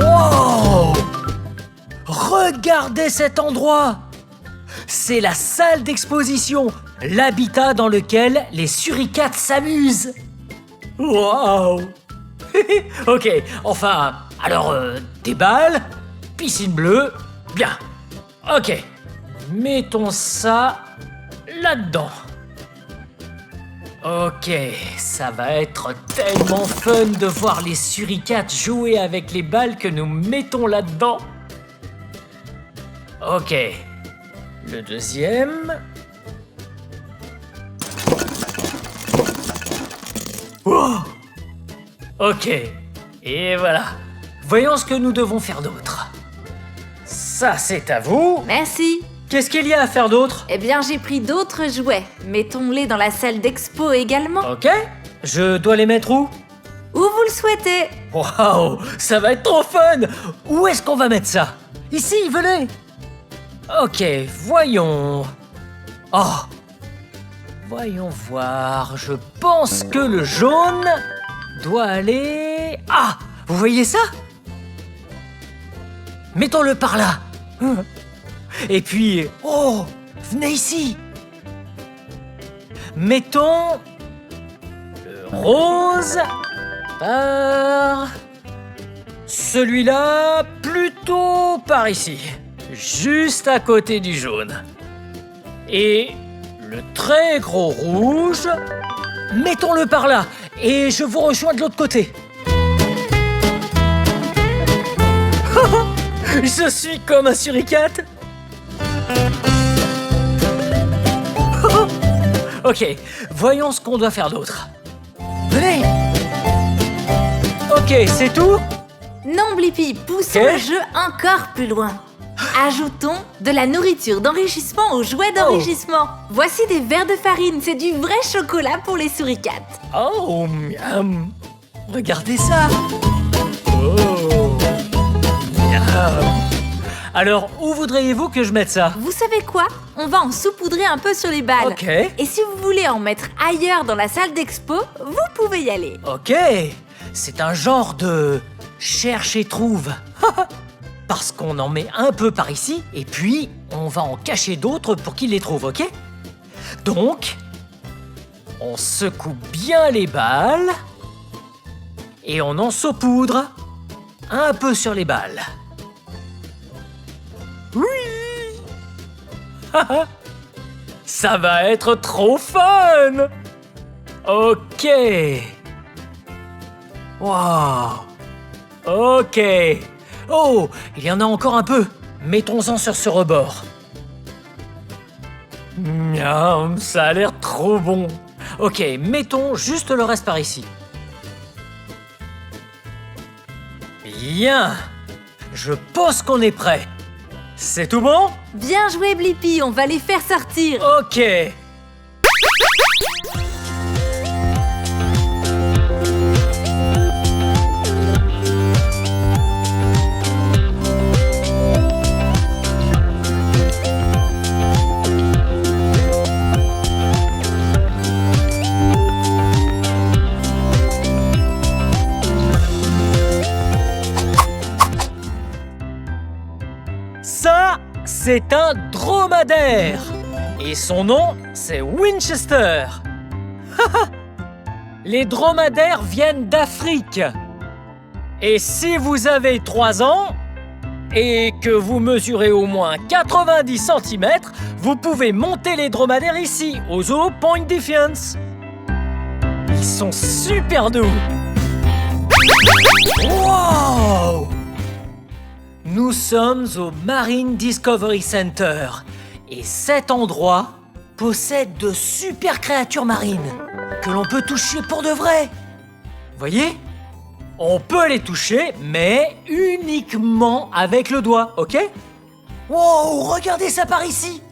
Wow! Regardez cet endroit! C'est la salle d'exposition, l'habitat dans lequel les suricates s'amusent. Wow! Ok, enfin, alors, des balles, piscine bleue, bien. Ok, mettons ça là-dedans. Ok, ça va être tellement fun de voir les suricates jouer avec les balles que nous mettons là-dedans. Ok, le deuxième. Oh, ok, et voilà. Voyons ce que nous devons faire d'autre. Ça, c'est à vous. Merci. Qu'est-ce qu'il y a à faire d'autre? Eh bien, j'ai pris d'autres jouets. Mettons-les dans la salle d'expo également. Ok, je dois les mettre où? Où vous le souhaitez. Waouh, ça va être trop fun! Où est-ce qu'on va mettre ça? Ici, venez! Ok, voyons. Oh! Voyons voir, je pense que le jaune doit aller... Ah! Vous voyez ça? mettons-le par là. Et puis, oh, venez ici. Mettons le rose par celui-là, plutôt par ici, juste à côté du jaune. Et le très gros rouge, mettons-le par là, et je vous rejoins de l'autre côté. Je suis comme un suricate. Ok, voyons ce qu'on doit faire d'autre. Venez. Ok, c'est tout? Non, Blippi, poussons Ok. le jeu encore plus loin. Ajoutons de la nourriture d'enrichissement aux jouets d'enrichissement. Voici des verres de farine, c'est du vrai chocolat pour les suricates. Oh, miam. Regardez ça. Oh, miam. Alors, où voudriez-vous que je mette ça? Vous savez quoi? On va en saupoudrer un peu sur les balles. Ok. Et si vous voulez en mettre ailleurs dans la salle d'expo, vous pouvez y aller. Ok, c'est un genre de cherche et trouve. Parce qu'on en met un peu par ici, et puis on va en cacher d'autres pour qu'ils les trouvent, ok? Donc, on secoue bien les balles, et on en saupoudre un peu sur les balles. Oui! Ça va être trop fun! Ok. Wow. Ok. Oh, il y en a encore un peu. Mettons-en sur ce rebord. Miam, ça a l'air trop bon. Ok, mettons juste le reste par ici. Bien. Je pense qu'on est prêt. C'est tout bon? Bien joué, Blippi, on va les faire sortir. Ok. Ça, c'est un dromadaire. Et son nom, c'est Winchester. Les dromadaires viennent d'Afrique. Et si vous avez 3 ans et que vous mesurez au moins 90 cm, vous pouvez monter les dromadaires ici, au zoo Point Defiance. Ils sont super doux. Wow! Nous sommes au Marine Discovery Center et cet endroit possède de super créatures marines que l'on peut toucher pour de vrai. Voyez? On peut les toucher, mais uniquement avec le doigt, ok? Wow, regardez ça par ici!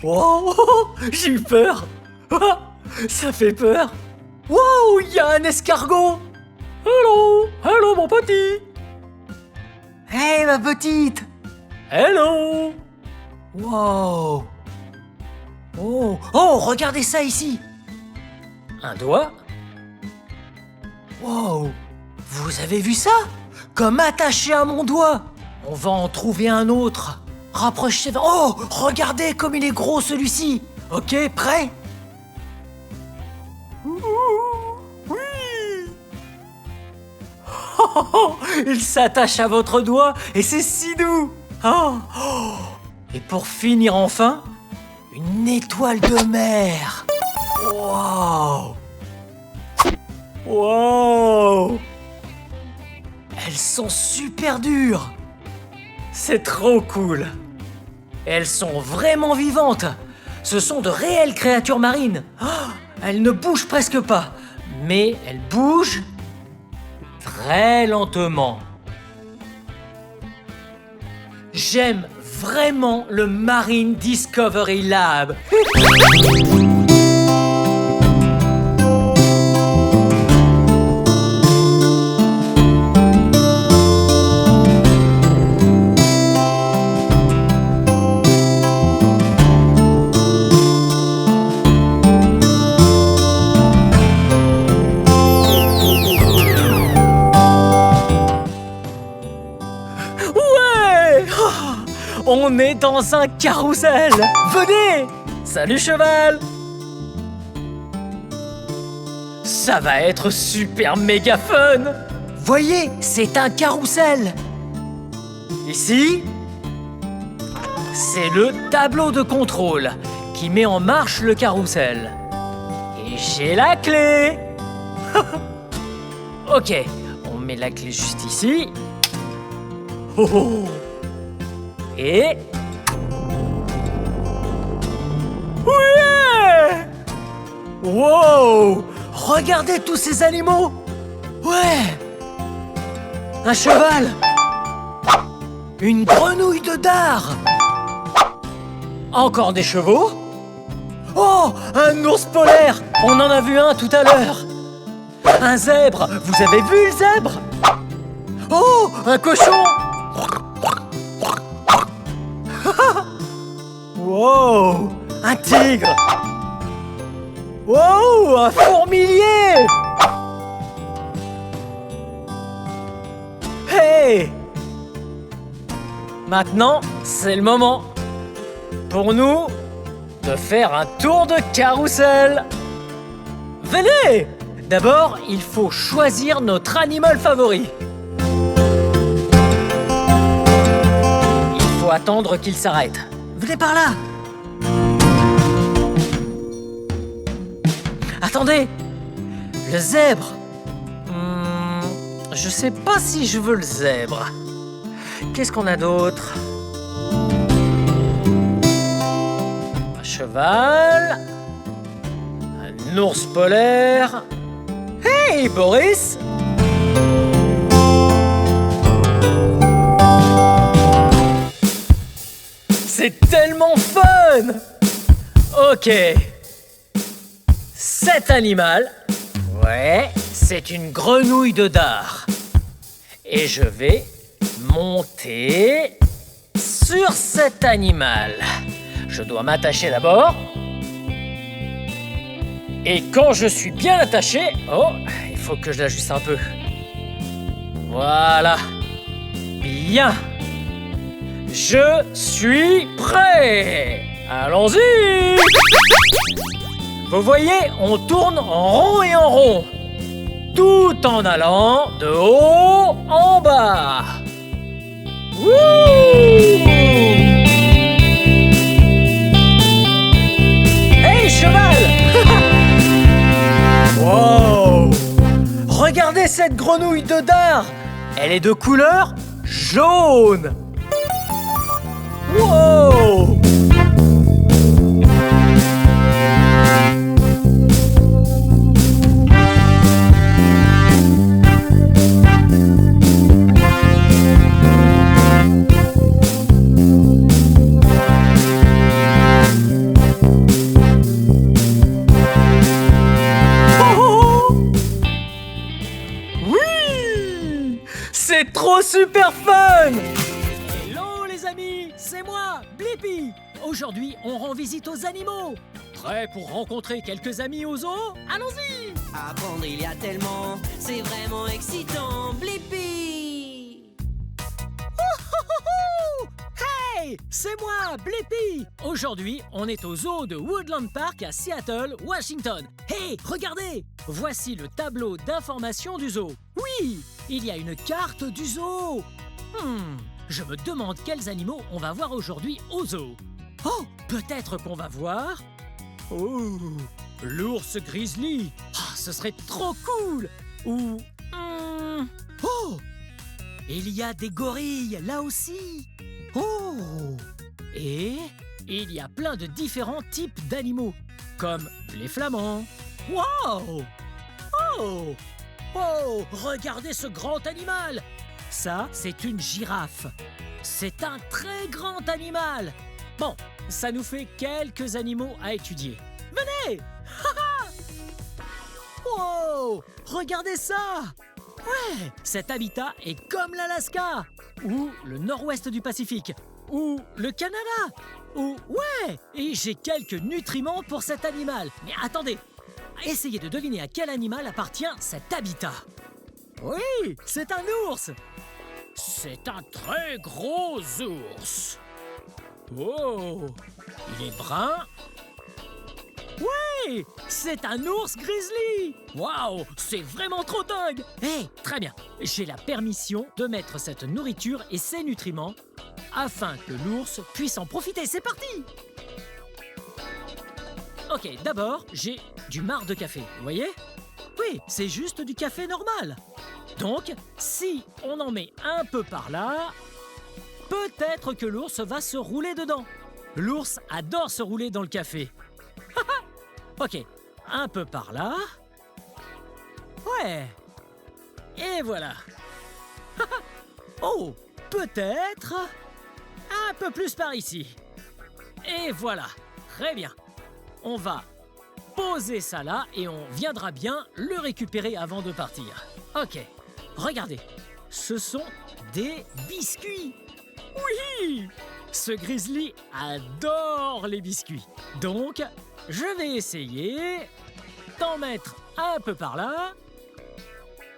Wow, j'ai eu peur! Ça fait peur! Wow, il y a un escargot! Hello! Hello mon petit! Hey ma petite! Hello! Wow! Oh! Oh, regardez ça ici! Un doigt? Wow! Vous avez vu ça? Comme attaché à mon doigt! On va en trouver un autre! Rapprochez... Oh! Regardez comme il est gros celui-ci! Ok, prêt? Oui! Oh, il s'attache à votre doigt et c'est si doux! Oh. Oh. Et pour finir enfin, une étoile de mer! Wow! Wow! Elles sont super dures! C'est trop cool! Elles sont vraiment vivantes! Ce sont de réelles créatures marines! Oh, elles ne bougent presque pas, mais elles bougent très lentement. J'aime vraiment le Marine Discovery Lab. On est dans un carrousel. Venez. Salut cheval. Ça va être super méga fun. Voyez, c'est un carrousel. Ici, c'est le tableau de contrôle qui met en marche le carrousel. Et j'ai la clé. Ok, on met la clé juste ici. Oh, oh. Et... Ouais! Wow! Regardez tous ces animaux! Ouais! Un cheval! Une grenouille de dard! Encore des chevaux? Oh! Un ours polaire! On en a vu un tout à l'heure! Un zèbre! Vous avez vu le zèbre? Oh! Un cochon! Wow! Un tigre! Wow! Un fourmilier! Hey! Maintenant, c'est le moment pour nous de faire un tour de carrousel. Venez! D'abord, il faut choisir notre animal favori. Il faut attendre qu'il s'arrête. Venez par là! Attendez! Le zèbre! Je sais pas si je veux le zèbre. Qu'est-ce qu'on a d'autre? Un cheval. Un ours polaire. Hey, Boris! C'est tellement fun! Ok. Cet animal, ouais, c'est une grenouille de dard. Et je vais monter sur cet animal. Je dois m'attacher d'abord. Et quand je suis bien attaché... Oh, il faut que je l'ajuste un peu. Voilà. Bien. Je suis prêt. Allons-y. Vous voyez, on tourne en rond et en rond. Tout en allant de haut en bas. Wouh! Hey, cheval! Wow! Regardez cette grenouille de dard! Elle est de couleur jaune! Wow! C'est trop super fun! Hello les amis, c'est moi, Blippi! Aujourd'hui, on rend visite aux animaux. Prêt pour rencontrer quelques amis au zoo? Allons-y! Apprendre, il y a tellement, c'est vraiment excitant, Blippi! Hey! C'est moi, Blippi! Aujourd'hui, on est au zoo de Woodland Park à Seattle, Washington. Hey, regardez! Voici le tableau d'information du zoo. Oui! Il y a une carte du zoo. Je me demande quels animaux on va voir aujourd'hui au zoo. Oh, peut-être qu'on va voir... Oh, l'ours grizzly. Ah, ce serait trop cool. Ou... Oh, il y a des gorilles là aussi. Oh, et il y a plein de différents types d'animaux, comme les flamands. Wow! Oh! Oh, regardez ce grand animal! Ça, c'est une girafe. C'est un très grand animal. Bon, ça nous fait quelques animaux à étudier. Venez! Wow! Regardez ça! Ouais! Cet habitat est comme l'Alaska, ou le nord-ouest du Pacifique, ou le Canada, ou... Ouais! Et j'ai quelques nutriments pour cet animal. Mais attendez! Essayez de deviner à quel animal appartient cet habitat. Oui, c'est un ours. C'est un très gros ours. Oh, il est brun. Oui, c'est un ours grizzly. Waouh, c'est vraiment trop dingue. Hé, très bien. J'ai la permission de mettre cette nourriture et ses nutriments afin que l'ours puisse en profiter. C'est parti. Ok, d'abord, j'ai du marc de café, vous voyez? Oui, c'est juste du café normal. Donc, si on en met un peu par là, peut-être que l'ours va se rouler dedans. L'ours adore se rouler dans le café. Ok, un peu par là. Ouais. Et voilà. Oh, peut-être un peu plus par ici. Et voilà, très bien. On va poser ça là et on viendra bien le récupérer avant de partir. Ok, regardez, ce sont des biscuits. Oui, ce grizzly adore les biscuits. Donc, je vais essayer d'en mettre un peu par là.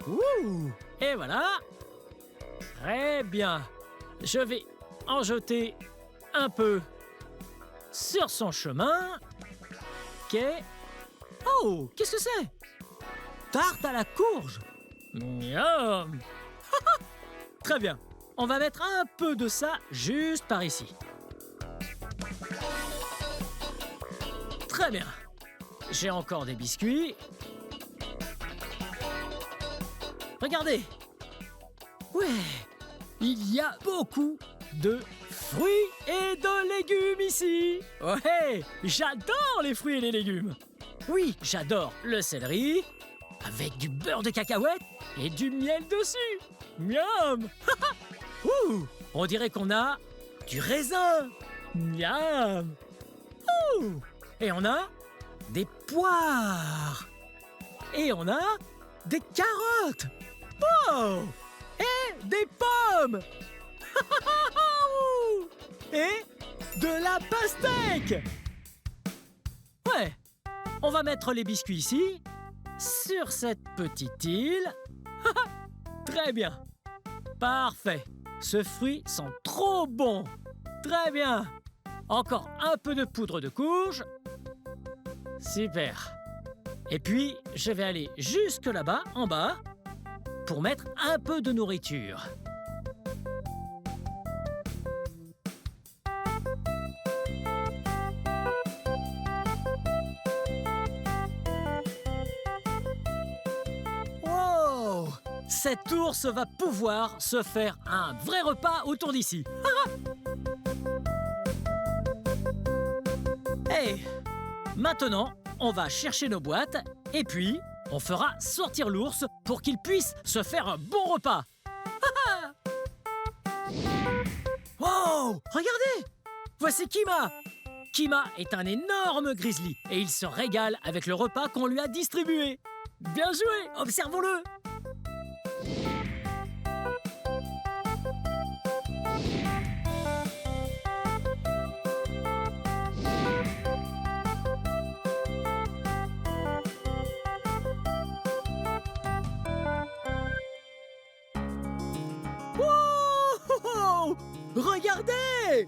Ouh, et voilà. Très bien. Je vais en jeter un peu sur son chemin. Ok. Oh, qu'est-ce que c'est? Tarte à la courge. Miam. Très bien. On va mettre un peu de ça juste par ici. Très bien. J'ai encore des biscuits. Regardez. Ouais. Il y a beaucoup de fruits et de légumes ici. Ouais, j'adore les fruits et les légumes. Oui, j'adore le céleri avec du beurre de cacahuète et du miel dessus. Miam. Ouh, on dirait qu'on a du raisin. Miam. Ouh. Et on a des poires. Et on a des carottes. Oh. Et des pommes. Et de la pastèque. Ouais, on va mettre les biscuits ici, sur cette petite île. Très bien. Parfait. Ce fruit sent trop bon. Très bien. Encore un peu de poudre de courge. Super. Et puis, je vais aller jusque là-bas, en bas, pour mettre un peu de nourriture. Wow! Cet ours va pouvoir se faire un vrai repas autour d'ici. Hey! Maintenant, on va chercher nos boîtes et puis on fera sortir l'ours pour qu'il puisse se faire un bon repas. Wow! Regardez! Voici Kima! Kima est un énorme grizzly et il se régale avec le repas qu'on lui a distribué. Bien joué! Observons-le! Wow! Regardez!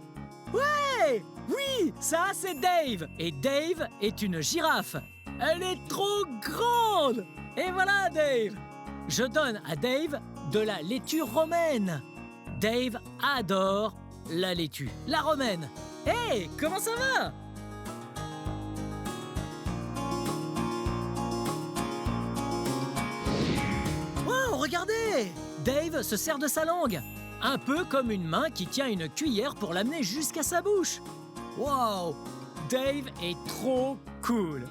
Ouais! Oui, ça c'est Dave. Et Dave est une girafe. Elle est trop grande. Et voilà Dave. Je donne à Dave de la laitue romaine. Dave adore la laitue, la romaine. Hey, comment ça va? Wow, regardez! Dave se sert de sa langue. Un peu comme une main qui tient une cuillère pour l'amener jusqu'à sa bouche. Wow! Dave est trop cool.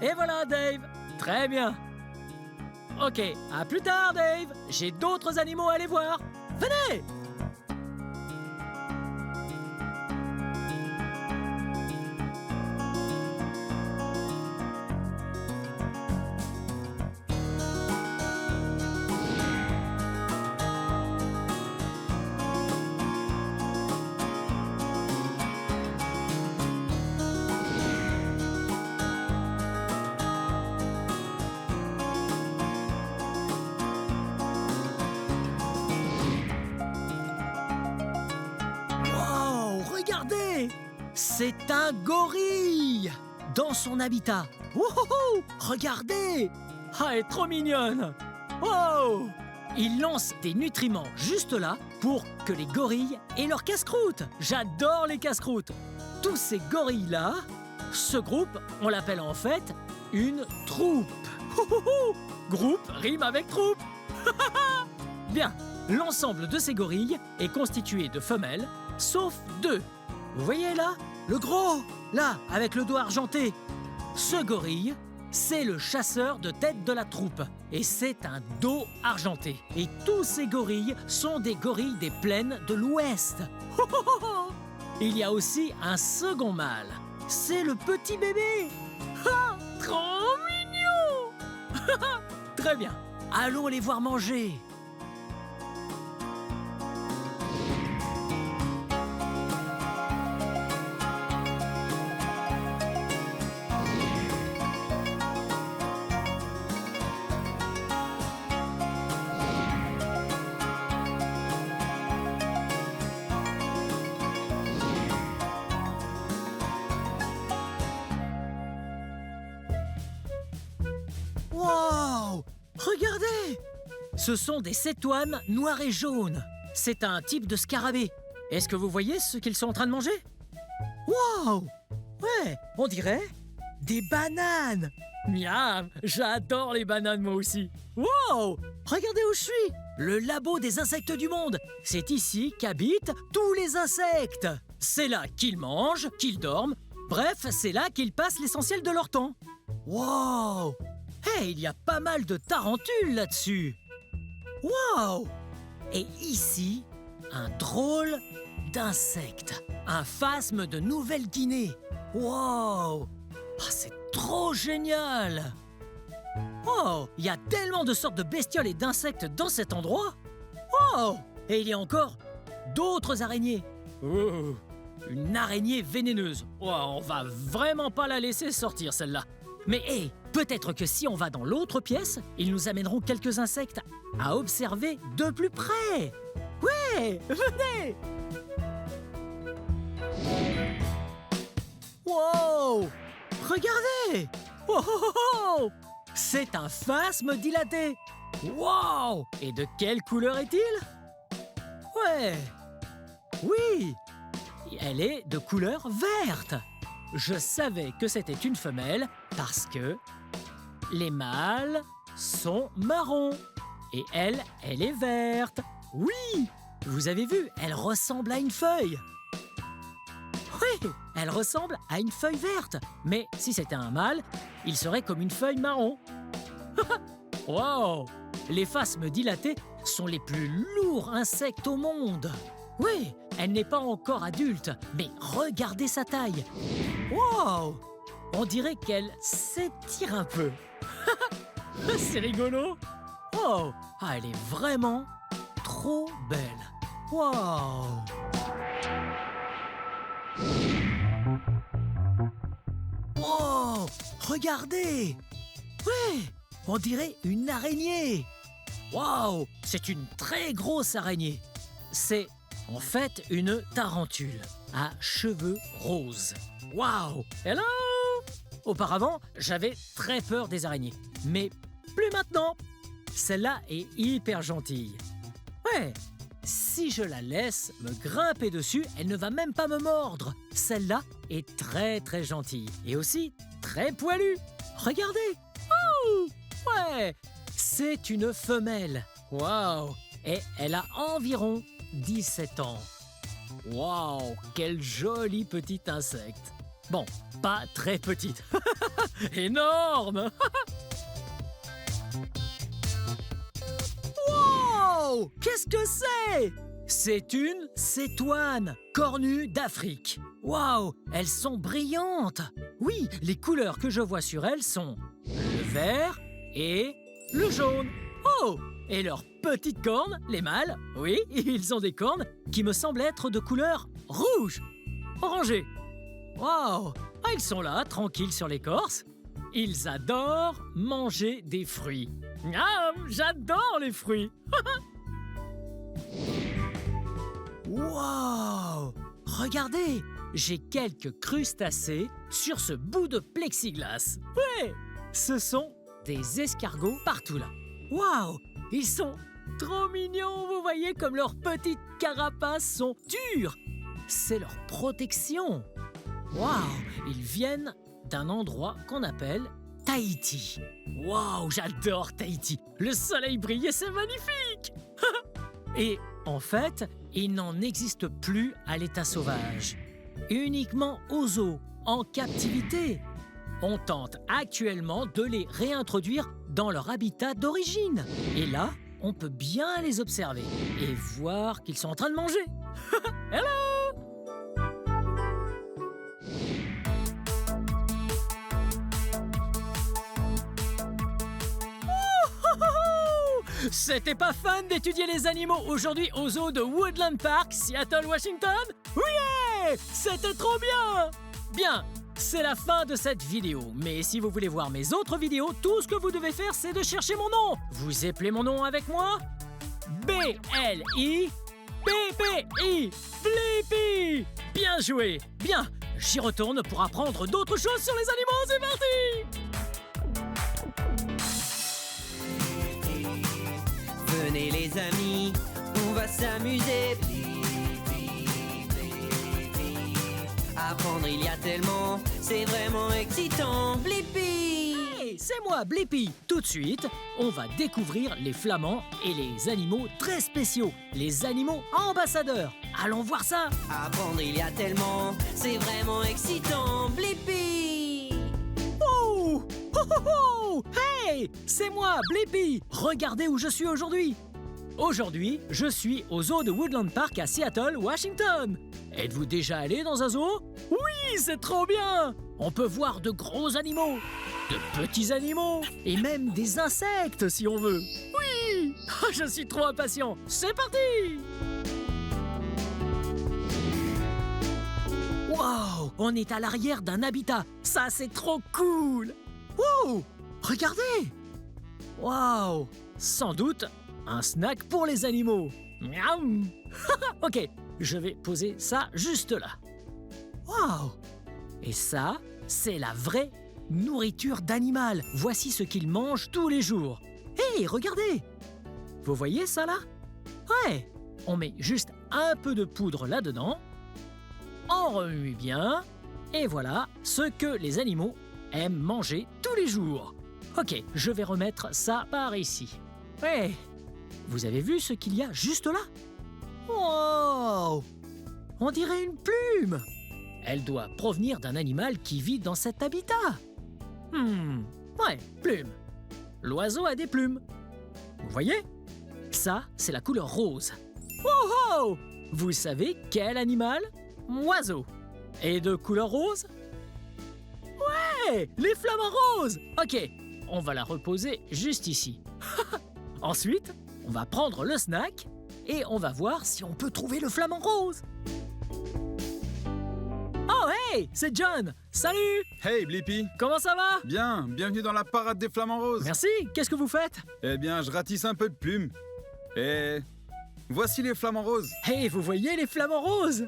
Et voilà Dave. Très bien. Ok, à plus tard Dave. J'ai d'autres animaux à aller voir. Venez! c'est un gorille dans son habitat. Wouhou! Regardez! Ah, elle est trop mignonne! Oh! Il lance des nutriments juste là pour que les gorilles aient leur casse-croûte. J'adore les casse-croûtes. Tous ces gorilles-là, ce groupe, on l'appelle en fait une troupe. Groupe rime avec troupe. Bien, l'ensemble de ces gorilles est constitué de femelles, sauf 2. Vous voyez là? Le gros, là, avec le dos argenté. Ce gorille, c'est le chasseur de tête de la troupe. Et c'est un dos argenté. Et tous ces gorilles sont des gorilles des plaines de l'Ouest. Il y a aussi un second mâle. C'est le petit bébé. Ah, trop mignon. Très bien. Allons les voir manger. Wow! Regardez! Ce sont des cétoines noirs et jaunes. C'est un type de scarabée. Est-ce que vous voyez ce qu'ils sont en train de manger? Wow! Ouais, on dirait des bananes. Miam! J'adore les bananes moi aussi. Wow! Regardez où je suis! Le labo des insectes du monde. C'est ici qu'habitent tous les insectes. C'est là qu'ils mangent, qu'ils dorment. Bref, c'est là qu'ils passent l'essentiel de leur temps. Wow! Hey, il y a pas mal de tarentules là-dessus. Wow! Et ici, un drôle d'insecte. Un phasme de Nouvelle-Guinée. Wow! Ah, c'est trop génial! Oh, il y a tellement de sortes de bestioles et d'insectes dans cet endroit. Oh! Et il y a encore d'autres araignées. Oh, une araignée vénéneuse. Oh, on va vraiment pas la laisser sortir, celle-là. Mais hé, peut-être que si on va dans l'autre pièce, ils nous amèneront quelques insectes à observer de plus près. Ouais, venez! Wow! Regardez! Oh, oh, oh! C'est un phasme dilaté. Wow! Et de quelle couleur est-il? Ouais. Oui. Elle est de couleur verte. Je savais que c'était une femelle parce que les mâles sont marrons et elle est verte. Oui, vous avez vu, elle ressemble à une feuille. Oui, elle ressemble à une feuille verte. Mais si c'était un mâle, il serait comme une feuille marron. Wow! Les phasmes dilatés sont les plus lourds insectes au monde. Oui, elle n'est pas encore adulte, mais regardez sa taille. Wow! On dirait qu'elle s'étire un peu. C'est rigolo. Oh, ah, elle est vraiment trop belle. Wow! Wow! Regardez! Ouais! On dirait une araignée. Wow! C'est une très grosse araignée. C'est en fait une tarentule à cheveux roses. Wow! Hello! Auparavant, j'avais très peur des araignées. Mais plus maintenant. Celle-là est hyper gentille. Ouais! Si je la laisse me grimper dessus, elle ne va même pas me mordre. Celle-là est très très gentille. Et aussi très poilue. Regardez! Oh! Ouais! C'est une femelle. Waouh! Et elle a environ 17 ans. Waouh! Quel joli petit insecte. Bon, pas très petite. Énorme! Wow! Qu'est-ce que c'est? C'est une cétoine, cornue d'Afrique. Waouh! Elles sont brillantes. Oui, les couleurs que je vois sur elles sont le vert et le jaune. Oh! Et leurs petites cornes, les mâles, oui, ils ont des cornes qui me semblent être de couleur rouge, orangée. Waouh! Ah, ils sont là, tranquilles sur l'écorce. Ils adorent manger des fruits. Miam! J'adore les fruits. Waouh! Regardez! j'ai quelques crustacés sur ce bout de plexiglas. Ouais, ce sont des escargots partout là. Waouh, ils sont trop mignons, vous voyez comme leurs petites carapaces sont dures. C'est leur protection. Waouh, ils viennent d'un endroit qu'on appelle Tahiti. Waouh, j'adore Tahiti. Le soleil brille et c'est magnifique. Et en fait, il n'en existe plus à l'état sauvage. Uniquement aux zoos, en captivité. On tente actuellement de les réintroduire dans leur habitat d'origine. Et là, on peut bien les observer et voir qu'ils sont en train de manger. Hello! C'était pas fun d'étudier les animaux aujourd'hui au zoo de Woodland Park, Seattle, Washington? Oui! C'était trop bien! Bien, c'est la fin de cette vidéo. Mais si vous voulez voir mes autres vidéos, tout ce que vous devez faire, c'est de chercher mon nom. Vous appelez mon nom avec moi? B-L-I-P-P-I. Blippi! Bien joué! Bien, j'y retourne pour apprendre d'autres choses sur les animaux. C'est parti! Venez les amis, on va s'amuser. Apprendre il y a tellement, c'est vraiment excitant. Blippi! Hey, c'est moi, Blippi. Tout de suite, on va découvrir les flamands et les animaux très spéciaux, les animaux ambassadeurs. Allons voir ça. Apprendre il y a tellement, c'est vraiment excitant. Blippi! Oh! Oh, oh, oh! Hey! C'est moi, Blippi! Regardez où je suis aujourd'hui! Aujourd'hui, je suis au zoo de Woodland Park à Seattle, Washington. Êtes-vous déjà allé dans un zoo? Oui, c'est trop bien! On peut voir de gros animaux, de petits animaux et même des insectes si on veut. Oui! Je suis trop impatient. C'est parti! Wow! On est à l'arrière d'un habitat. Ça, c'est trop cool! Wow! Regardez! Wow! Sans doute un snack pour les animaux. Miam! Ok, je vais poser ça juste là. Wow! Et ça, c'est la vraie nourriture d'animal. Voici ce qu'ils mangent tous les jours. Hé, regardez! Vous voyez ça là? Ouais! On met juste un peu de poudre là-dedans. On remue bien. Et voilà ce que les animaux aiment manger tous les jours. Ok, je vais remettre ça par ici. Ouais, vous avez vu ce qu'il y a juste là? Wow! On dirait une plume. Elle doit provenir d'un animal qui vit dans cet habitat. Ouais, plume. L'oiseau a des plumes. Vous voyez? Ça, c'est la couleur rose. Oh! Vous savez quel animal? Oiseau. Et de couleur rose? Ouais, les flamants roses. Ok, on va la reposer juste ici. Ensuite, on va prendre le snack et on va voir si on peut trouver le flamant rose. Oh hey, c'est John. Salut. Hey Blippi! Comment ça va? Bien, bienvenue dans la parade des flamants roses. Merci, qu'est-ce que vous faites? Eh bien, je ratisse un peu de plumes. Et voici les flamants roses. Hey, vous voyez les flamants roses?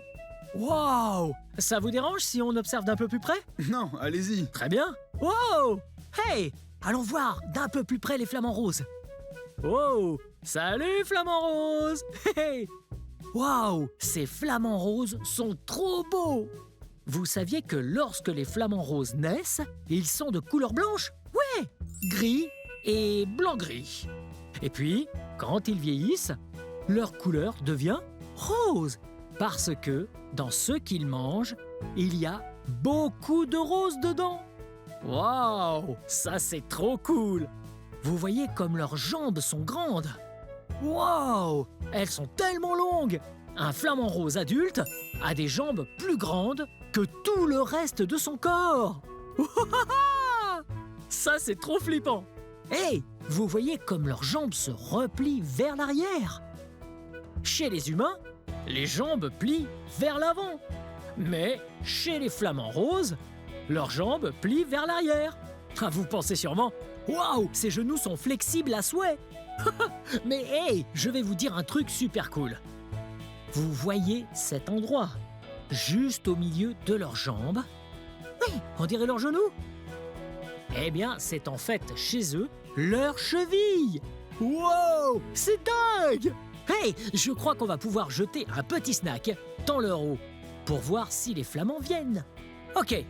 Wow! Ça vous dérange si on observe d'un peu plus près? Non, allez-y. Très bien. Wow! Hey! Allons voir d'un peu plus près les flamants roses. Wow! Salut flamants roses! Hey! Wow! Ces flamants roses sont trop beaux! Vous saviez que lorsque les flamants roses naissent, ils sont de couleur blanche? Ouais! Gris et blanc-gris. Et puis, quand ils vieillissent, leur couleur devient rose. Parce que, dans ce qu'ils mangent, il y a beaucoup de roses dedans. Waouh! Ça, c'est trop cool! Vous voyez comme leurs jambes sont grandes. Waouh! Elles sont tellement longues! Un flamant rose adulte a des jambes plus grandes que tout le reste de son corps. Ça, c'est trop flippant. Hey! Vous voyez comme leurs jambes se replient vers l'arrière. Chez les humains, les jambes plient vers l'avant. Mais chez les flamants roses, leurs jambes plient vers l'arrière. Ah, vous pensez sûrement, waouh, ces genoux sont flexibles à souhait. Mais hey, je vais vous dire un truc super cool. Vous voyez cet endroit? juste au milieu de leurs jambes. Oui, on dirait leurs genoux. Eh bien, c'est en fait chez eux leur cheville. Wow, c'est dingue! Hey, je crois qu'on va pouvoir jeter un petit snack dans leur eau pour voir si les flamands viennent. Ok.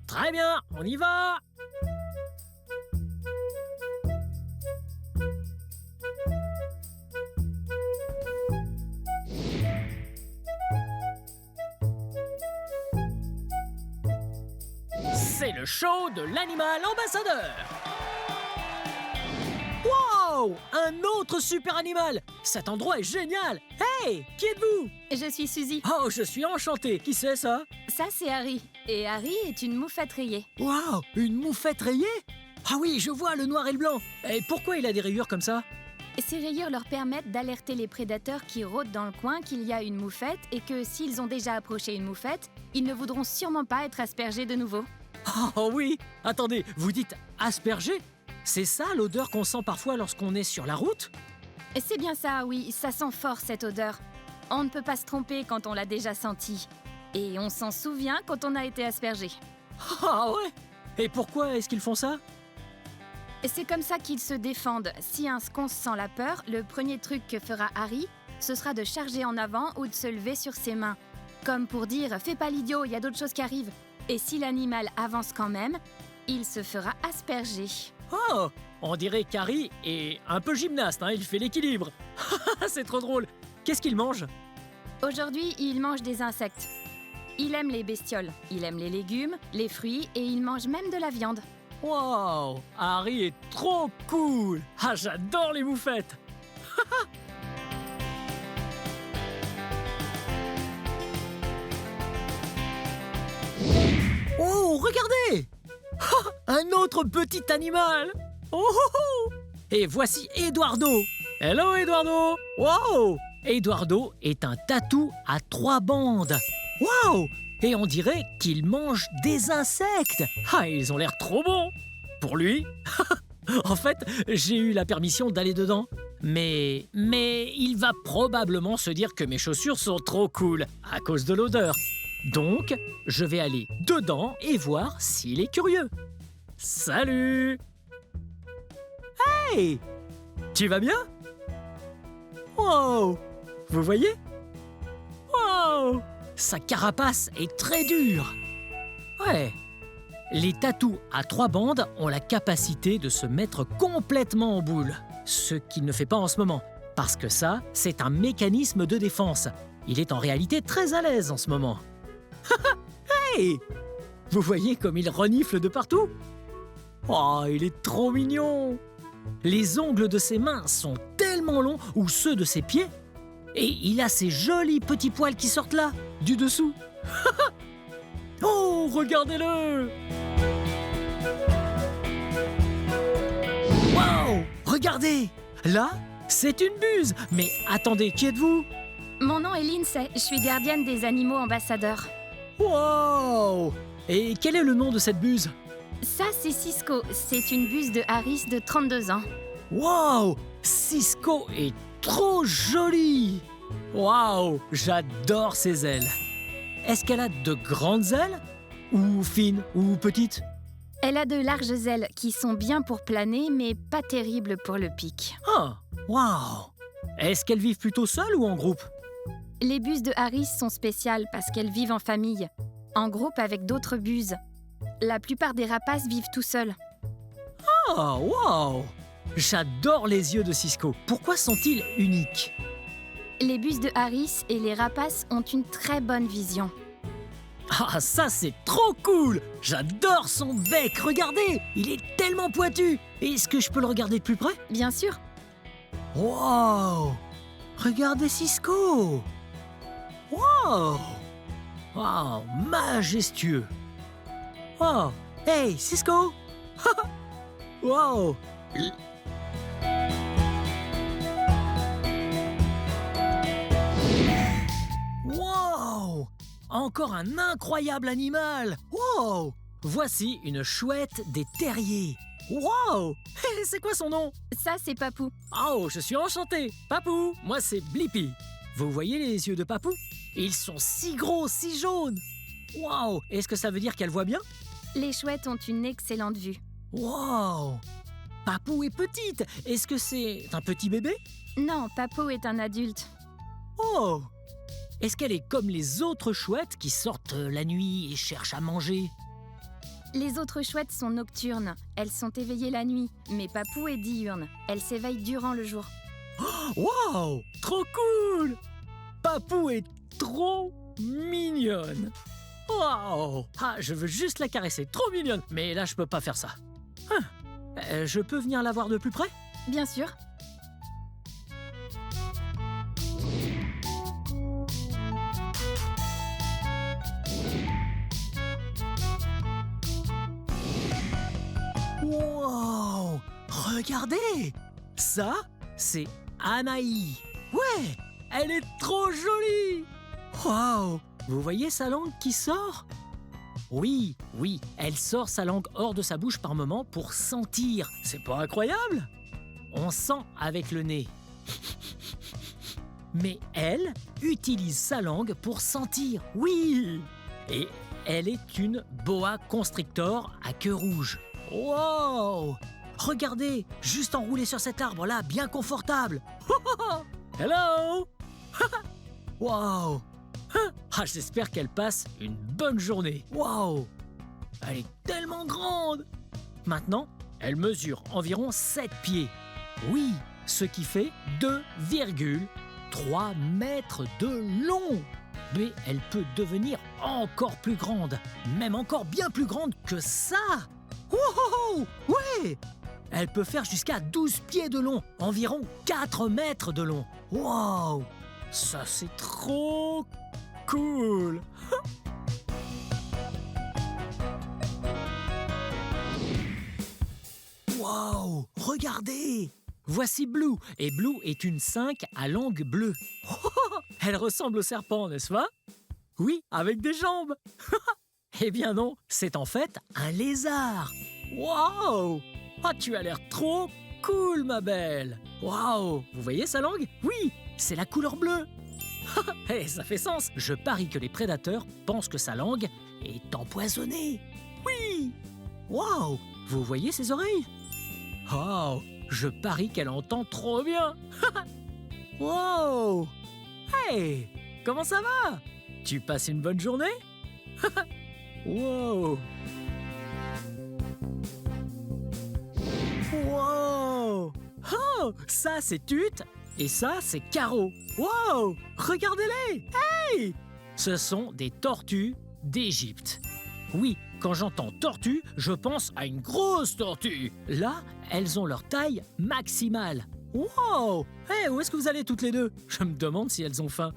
Très bien, on y va. C'est le show de l'animal ambassadeur. Wow! Un autre super animal! Cet endroit est génial! Hey! Qui êtes-vous? Je suis Suzy. Oh, je suis enchanté! Qui c'est ça? Ça, c'est Harry. Et Harry est une moufette rayée. Wow! Une moufette rayée? Ah oui, je vois le noir et le blanc! Et pourquoi il a des rayures comme ça? Ces rayures leur permettent d'alerter les prédateurs qui rôdent dans le coin qu'il y a une moufette et que s'ils ont déjà approché une moufette, ils ne voudront sûrement pas être aspergés de nouveau. Oh oui! Attendez, vous dites asperger? C'est ça l'odeur qu'on sent parfois lorsqu'on est sur la route? C'est bien ça, oui, ça sent fort cette odeur. On ne peut pas se tromper quand on l'a déjà senti. Et on s'en souvient quand on a été aspergé. Ah ouais? Et pourquoi est-ce qu'ils font ça? C'est comme ça qu'ils se défendent. Si un sconce sent la peur, le premier truc que fera Harry, ce sera de charger en avant ou de se lever sur ses mains. Comme pour dire « fais pas l'idiot, il y a d'autres choses qui arrivent ». Et si l'animal avance quand même, il se fera asperger. Oh! On dirait qu'Harry est un peu gymnaste, hein, il fait l'équilibre. C'est trop drôle. Qu'est-ce qu'il mange? Aujourd'hui, il mange des insectes. Il aime les bestioles, il aime les légumes, les fruits et il mange même de la viande. Wow! Harry est trop cool! Ah, j'adore les moufettes! Oh, regardez! Un autre petit animal! Oh, oh, oh! Et voici Eduardo! Hello, Eduardo! Wow! Eduardo est un tatou à 3 bandes. Wow! Et on dirait qu'il mange des insectes. Ah, ils ont l'air trop bons! Pour lui? En fait, j'ai eu la permission d'aller dedans. Mais il va probablement se dire que mes chaussures sont trop cool à cause de l'odeur. Donc, je vais aller dedans et voir s'il est curieux. Salut! Hey! Tu vas bien? Wow! Vous voyez? Wow! Sa carapace est très dure. Ouais. Les tatous à 3 bandes ont la capacité de se mettre complètement en boule. Ce qu'il ne fait pas en ce moment. Parce que ça, c'est un mécanisme de défense. Il est en réalité très à l'aise en ce moment. Hey! Vous voyez comme il renifle de partout? Oh, il est trop mignon! Les ongles de ses mains sont tellement longs, ou ceux de ses pieds. Et il a ces jolis petits poils qui sortent là, du dessous. Oh, regardez-le! Wow! Regardez! Là, c'est une buse! Mais attendez, qui êtes-vous? Mon nom est Lindsay, je suis gardienne des animaux ambassadeurs. Wow! Et quel est le nom de cette buse? Ça, c'est Cisco. C'est une buse de Harris de 32 ans. Wow! Cisco est trop jolie! Wow! J'adore ses ailes. Est-ce qu'elle a de grandes ailes? Ou fines? Ou petites? Elle a de larges ailes qui sont bien pour planer, mais pas terribles pour le pic. Ah! Wow! Est-ce qu'elles vivent plutôt seules ou en groupe? Les buses de Harris sont spéciales parce qu'elles vivent en famille, en groupe avec d'autres buses. La plupart des rapaces vivent tout seuls. Ah! Wow! J'adore les yeux de Cisco. Pourquoi sont-ils uniques? Les buses de Harris et les rapaces ont une très bonne vision. Ah, ça c'est trop cool! J'adore son bec, regardez! Il est tellement pointu! Est-ce que je peux le regarder de plus près? Bien sûr. Wow! Regardez Cisco! Wow! Wow! Majestueux! Wow! Hey, Cisco! Wow! Wow! Encore un incroyable animal! Wow! Voici une chouette des terriers. Wow! C'est quoi son nom? Ça, c'est Papou. Oh, je suis enchanté! Papou, moi c'est Blippi. Vous voyez les yeux de Papou? Ils sont si gros, si jaunes. Waouh! Est-ce que ça veut dire qu'elle voit bien? Les chouettes ont une excellente vue. Waouh! Papou est petite. Est-ce que c'est un petit bébé? Non, Papou est un adulte. Oh! Est-ce qu'elle est comme les autres chouettes qui sortent la nuit et cherchent à manger? Les autres chouettes sont nocturnes. Elles sont éveillées la nuit. Mais Papou est diurne. Elle s'éveille durant le jour. Waouh! Trop cool! Papou est trop mignonne. Waouh! Ah, je veux juste la caresser. Trop mignonne. Mais là, je peux pas faire ça. Je peux venir la voir de plus près? Bien sûr. Wow! Regardez! Ça, c'est Anaï. Ouais! Elle est trop jolie! Wow! Vous voyez sa langue qui sort? Oui, elle sort sa langue hors de sa bouche par moment pour sentir. C'est pas incroyable? On sent avec le nez. Mais elle utilise sa langue pour sentir. Oui! Et elle est une boa constrictor à queue rouge. Wow! Regardez, juste enroulée sur cet arbre-là, bien confortable. Hello! Wow! Ah, j'espère qu'elle passe une bonne journée. Wow! Elle est tellement grande! Maintenant, elle mesure environ 7 pieds. Oui, ce qui fait 2,3 mètres de long. Mais elle peut devenir encore plus grande, même encore bien plus grande que ça. Wow! Ouais! Elle peut faire jusqu'à 12 pieds de long, environ 4 mètres de long. Wow! Ça, c'est trop cool! Wow! Regardez! Voici Blue, et Blue est une 5 à langue bleue. Elle ressemble au serpent, n'est-ce pas? Oui, avec des jambes. Eh bien non, c'est en fait un lézard. Wow! Ah, tu as l'air trop cool, ma belle. Wow! Vous voyez sa langue? Oui, c'est la couleur bleue. Eh, ça fait sens. Je parie que les prédateurs pensent que sa langue est empoisonnée. Oui! Wow! Vous voyez ses oreilles? Oh! Je parie qu'elle entend trop bien. Wow! Hey! Comment ça va? Tu passes une bonne journée? Wow! Wow! Oh! Ça, c'est Tut et ça, c'est Caro. Wow! Regardez-les! Hey! Ce sont des tortues d'Égypte. Oui, quand j'entends tortue, je pense à une grosse tortue. Là, elles ont leur taille maximale. Wow! Hey, où est-ce que vous allez toutes les deux? Je me demande si elles ont faim.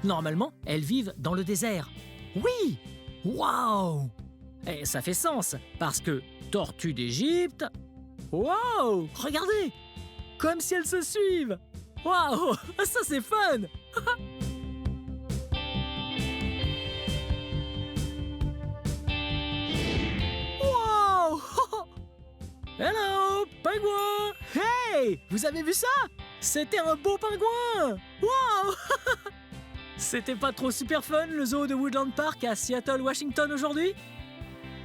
Normalement, elles vivent dans le désert. Oui! Wow! Et ça fait sens, parce que tortue d'Égypte... Wow! Regardez! Comme si elles se suivent! Wow! Ça, c'est fun! Wow! Hello, pingouin! Hey! Vous avez vu ça? C'était un beau pingouin! Wow! C'était pas trop super fun, le zoo de Woodland Park à Seattle, Washington aujourd'hui?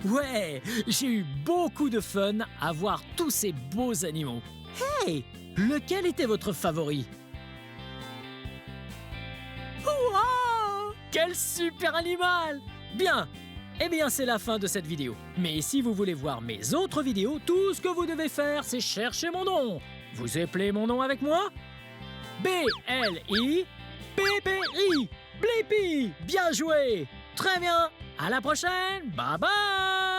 Ouais, j'ai eu beaucoup de fun à voir tous ces beaux animaux. Hey! Lequel était votre favori? Wow! Quel super animal! Bien! Eh bien, c'est la fin de cette vidéo. Mais si vous voulez voir mes autres vidéos, tout ce que vous devez faire, c'est chercher mon nom. Vous appelez mon nom avec moi? B-L-I-P-P-I. Blippi! Bien joué! Très bien! À la prochaine! Bye bye!